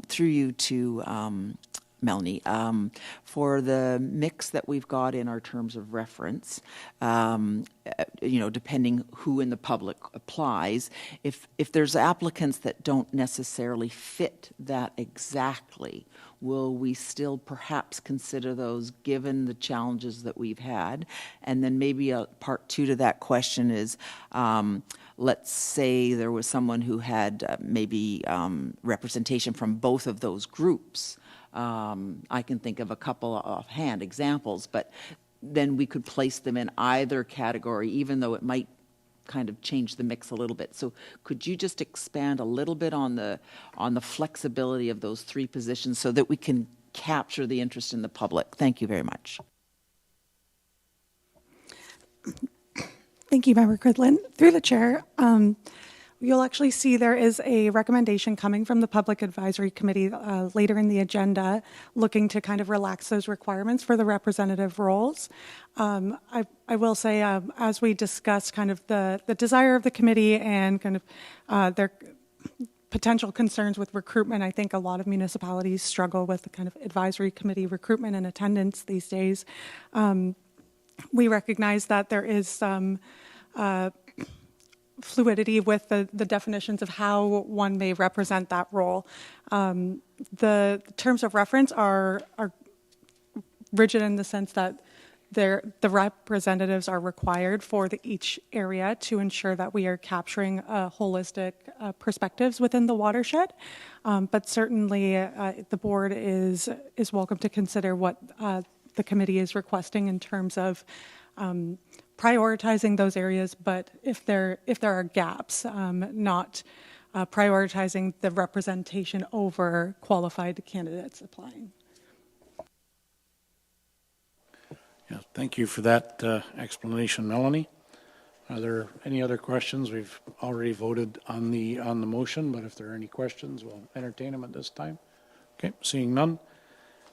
through you to Melanie, for the mix that we've got in our terms of reference, depending who in the public applies, if there's applicants that don't necessarily fit that exactly, will we still perhaps consider those given the challenges that we've had? And then maybe a part 2 to that question is, let's say there was someone who had maybe representation from both of those groups. I can think of a couple offhand examples, but then we could place them in either category, even though it might kind of change the mix a little bit. So could you just expand a little bit on the flexibility of those 3 positions so that we can capture the interest in the public? Thank you very much. Thank you, Member Cridlin. Through the chair, you'll actually see there is a recommendation coming from the Public Advisory Committee later in the agenda looking to kind of relax those requirements for the representative roles. I will say, as we discussed kind of the desire of the committee and kind of their potential concerns with recruitment, I think a lot of municipalities struggle with the kind of advisory committee recruitment and attendance these days. We recognize that there is some fluidity with the definitions of how one may represent that role. The terms of reference are rigid in the sense that the representatives are required for each area to ensure that we are capturing holistic perspectives within the watershed. But certainly the board is welcome to consider what the committee is requesting in terms of prioritizing those areas, but if there are gaps, not prioritizing the representation over qualified candidates applying. Yeah, thank you for that explanation, Melanie. Are there any other questions? We've already voted on the motion, but if there are any questions, we'll entertain them at this time. Okay, seeing none.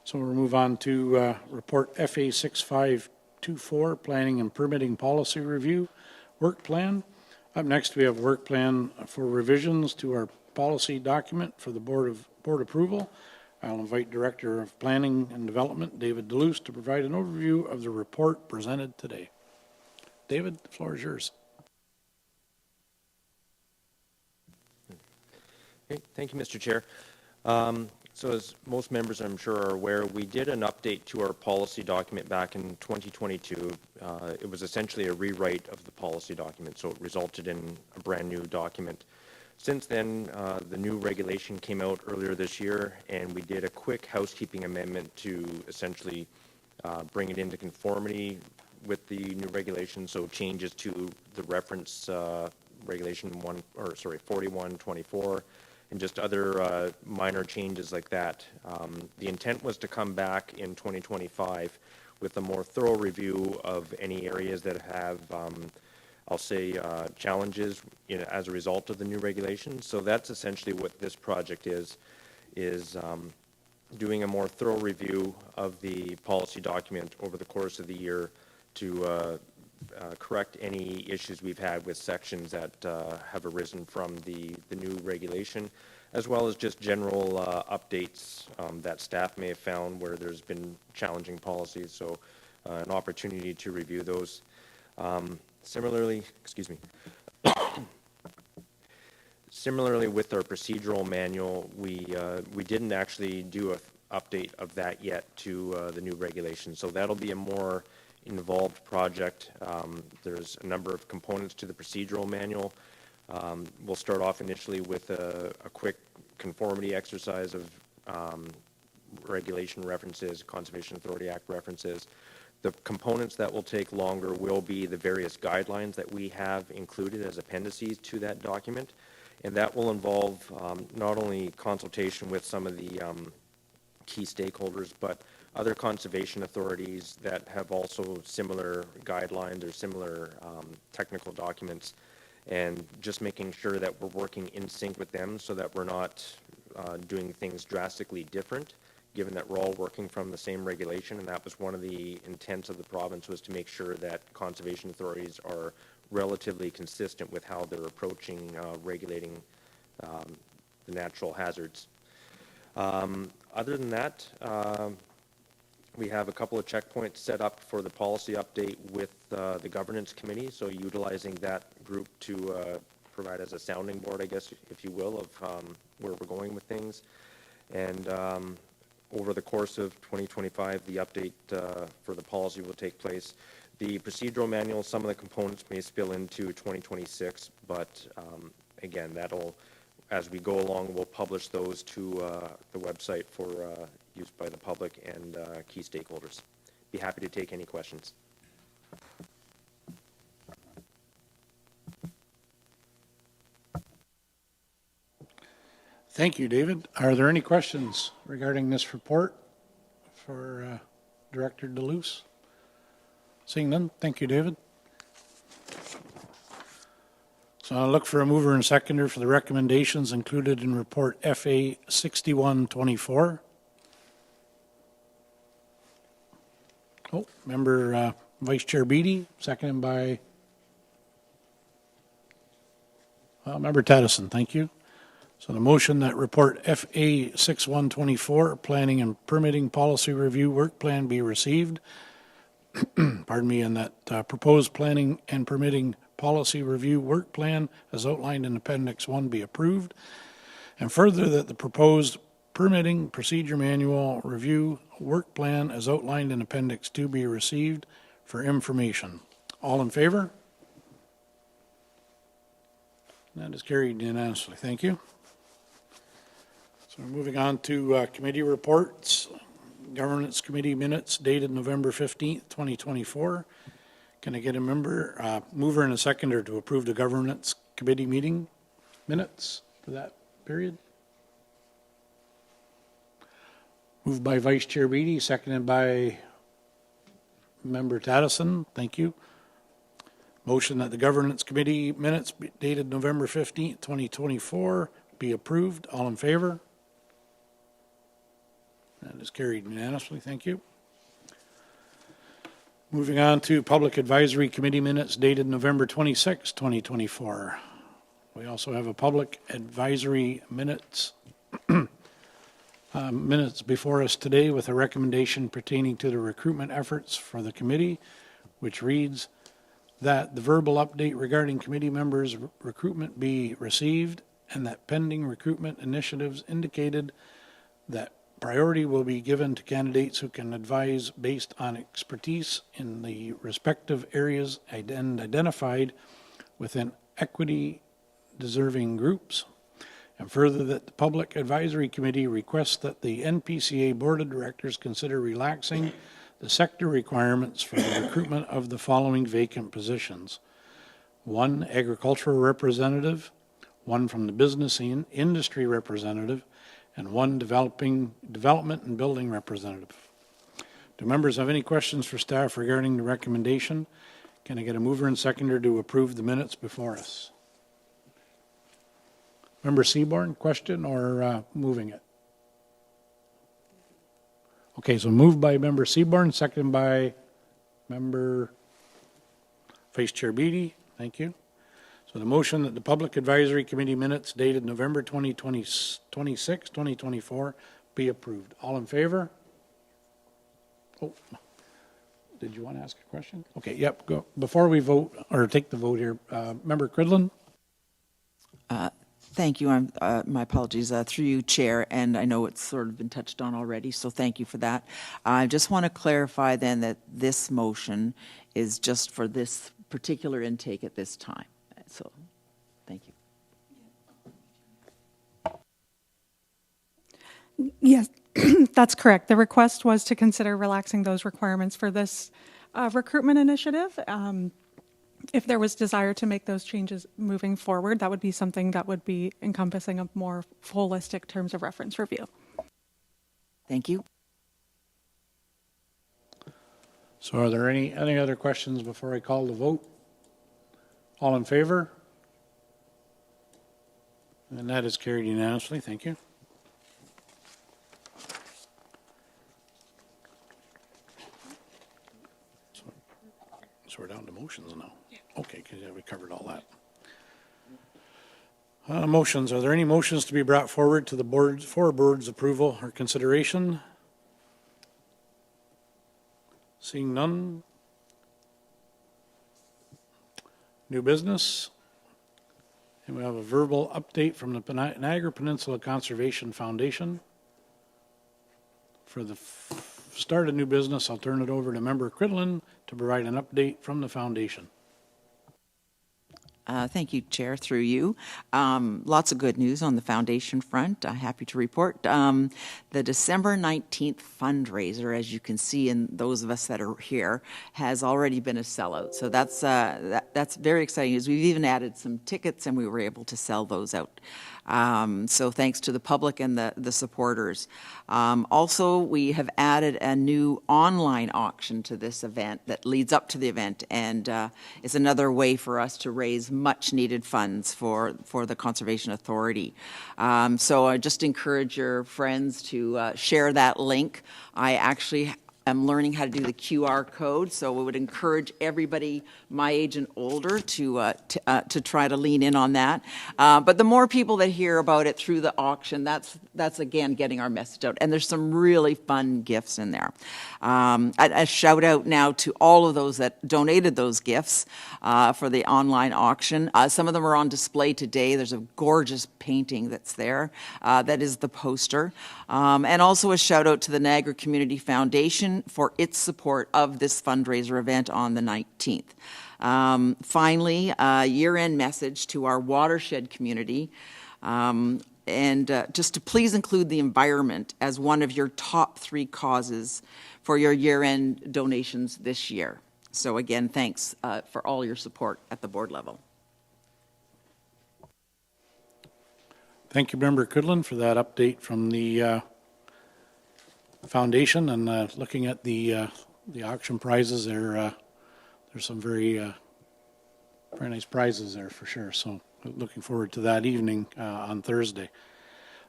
So we'll move on to report FA 6524, Planning and Permitting Policy Review, Work Plan. Up next, we have Work Plan for revisions to our policy document for the board approval. I'll invite Director of Planning and Development, David Deleuze, to provide an overview of the report presented today. David, the floor is yours. Okay, thank you, Mr. Chair. So as most members I'm sure are aware, we did an update to our policy document back in 2022. It was essentially a rewrite of the policy document, so it resulted in a brand new document. Since then, the new regulation came out earlier this year, and we did a quick housekeeping amendment to essentially bring it into conformity with the new regulation, so changes to the reference regulation 4124 and just other minor changes like that. The intent was to come back in 2025 with a more thorough review of any areas that have, I'll say, challenges as a result of the new regulation. So that's essentially what this project is doing a more thorough review of the policy document over the course of the year to correct any issues we've had with sections that have arisen from the new regulation, as well as just general updates that staff may have found where there's been challenging policies. So an opportunity to review those. Similarly with our procedural manual, we didn't actually do an update of that yet to the new regulation. So that'll be a more involved project. There's a number of components to the procedural manual. We'll start off initially with a quick conformity exercise of regulation references, Conservation Authority Act references. The components that will take longer will be the various guidelines that we have included as appendices to that document. And that will involve not only consultation with some of the key stakeholders, but other conservation authorities that have also similar guidelines or similar technical documents, and just making sure that we're working in sync with them so that we're not doing things drastically different, given that we're all working from the same regulation. And that was one of the intents of the province, was to make sure that conservation authorities are relatively consistent with how they're approaching regulating the natural hazards. Other than that, we have a couple of checkpoints set up for the policy update with the governance committee, so utilizing that group to provide as a sounding board, I guess, if you will, of where we're going with things. And over the course of 2025, the update for the policy will take place. The procedural manual, some of the components may spill into 2026, but again, that'll, as we go along, we'll publish those to the website for use by the public and key stakeholders. Be happy to take any questions. Thank you, David. Are there any questions regarding this report for Director DeLuce? Seeing none, thank you, David. So I'll look for a mover and seconder for the recommendations included in report FA 6124. Oh, member Vice Chair Beatty, seconded by member Tedison. Thank you. So the motion that report FA 6124, Planning and Permitting Policy Review Work Plan, be received. Pardon me, and that proposed Planning and Permitting Policy Review Work Plan as outlined in Appendix 1 be approved. And further, that the proposed Permitting Procedure Manual Review Work Plan as outlined in Appendix 2 be received for information. All in favor? That is carried unanimously. Thank you. So we're moving on to committee reports. Governance Committee minutes dated November 15th, 2024. Can I get a mover and a seconder to approve the Governance Committee meeting minutes for that period? Moved by Vice Chair Beatty, seconded by Member Tadison. Thank you. Motion that the Governance Committee minutes dated November 15th, 2024 be approved. All in favor? That is carried unanimously. Thank you. Moving on to Public Advisory Committee minutes dated November 26, 2024. We also have a Public Advisory minutes before us today with a recommendation pertaining to the recruitment efforts for the committee, which reads that the verbal update regarding committee members' recruitment be received, and that pending recruitment initiatives indicated that priority will be given to candidates who can advise based on expertise in the respective areas identified within equity deserving groups. And further, that the Public Advisory Committee requests that the NPCA Board of Directors consider relaxing the sector requirements for the recruitment of the following vacant positions. 1 agricultural representative, 1 from the business industry representative, and 1 development and building representative. Do members have any questions for staff regarding the recommendation? Can I get a mover and seconder to approve the minutes before us? Member Seaborn, question or moving it? Okay, so moved by Member Seaborn, seconded by Member Vice Chair Beatty. Thank you. So the motion that the Public Advisory Committee minutes dated November 26, 2024 be approved. All in favor? Oh, did you want to ask a question? Okay, yep, go. Before we vote, or take the vote here, Member Cridlin? Thank you. My apologies. Through you, Chair, and I know it's sort of been touched on already, so thank you for that. I just want to clarify then that this motion is just for this particular intake at this time. So, thank you. Yes, that's correct. The request was to consider relaxing those requirements for this recruitment initiative. If there was desire to make those changes moving forward, that would be something that would be encompassing a more holistic terms of reference review. Thank you. So are there any other questions before I call the vote? All in favor? And that is carried unanimously. Thank you. So we're down to motions now. Okay, because we covered all that. Motions. Are there any motions to be brought forward to the board for board's approval or consideration? Seeing none. New business. And we have a verbal update from the Niagara Peninsula Conservation Foundation. For the start of new business, I'll turn it over to Member Cridlin to provide an update from the foundation. Thank you, Chair, through you. Lots of good news on the foundation front. Happy to report. The December 19th fundraiser, as you can see in those of us that are here, has already been a sellout. So that's very exciting news. We've even added some tickets and we were able to sell those out. So thanks to the public and the supporters. Also, we have added a new online auction to this event that leads up to the event, and it's another way for us to raise much needed funds for the Conservation Authority. So I just encourage your friends to share that link. I actually am learning how to do the QR code, so we would encourage everybody my age and older to try to lean in on that. But the more people that hear about it through the auction, that's again getting our message out. And there's some really fun gifts in there. A shout out now to all of those that donated those gifts for the online auction. Some of them are on display today. There's a gorgeous painting that's there. That is the poster. And also a shout out to the Niagara Community Foundation for its support of this fundraiser event on the 19th. Finally, a year-end message to our watershed community, and just to please include the environment as one of your top 3 causes for your year-end donations this year. So again, thanks for all your support at the board level. Thank you, Member Cridlin, for that update from the foundation, and looking at the auction prizes there. There's some very nice prizes there for sure. So looking forward to that evening on Thursday.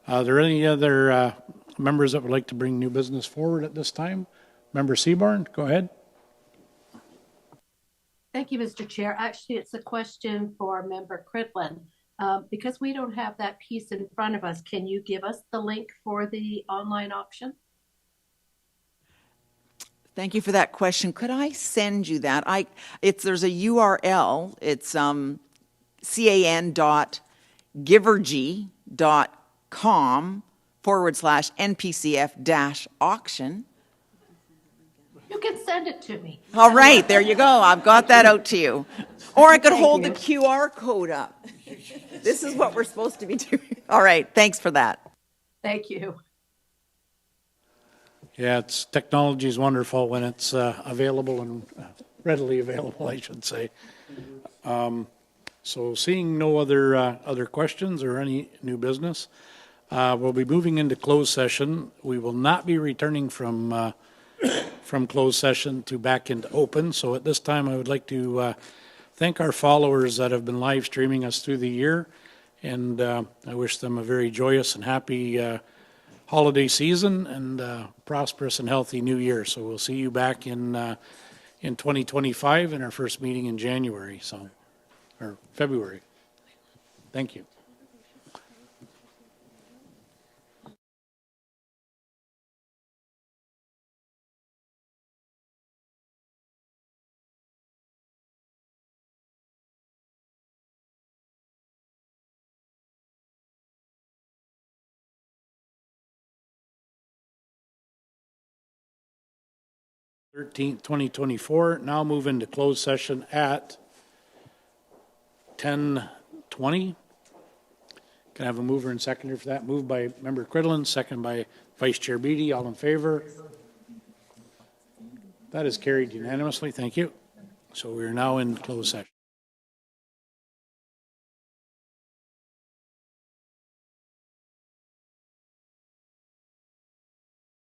Are there any other members that would like to bring new business forward at this time? Member Seaborn, go ahead. Thank you, Mr. Chair. Actually, it's a question for Member Cridlin. Because we don't have that piece in front of us, can you give us the link for the online auction? Thank you for that question. Could I send you that? There's a URL. It's can.givergy.com/NPCF-auction. You can send it to me. All right, there you go. I've got that out to you. Or I could hold the QR code up. This is what we're supposed to be doing. All right, thanks for that. Thank you. Yeah, technology is wonderful when it's available and readily available, I should say. So seeing no other questions or any new business, we'll be moving into closed session. We will not be returning from closed session to back into open. So at this time, I would like to thank our followers that have been live streaming us through the year, and I wish them a very joyous and happy holiday season and prosperous and healthy new year. So we'll see you back in 2025 in our first meeting in January, or February. Thank you. '13th, 2024. Now move into closed session at 10:20. Can I have a mover and seconder for that? Moved by Member Cridlin, second by Vice Chair Beatty. All in favor? That is carried unanimously. Thank you. So we are now in closed session.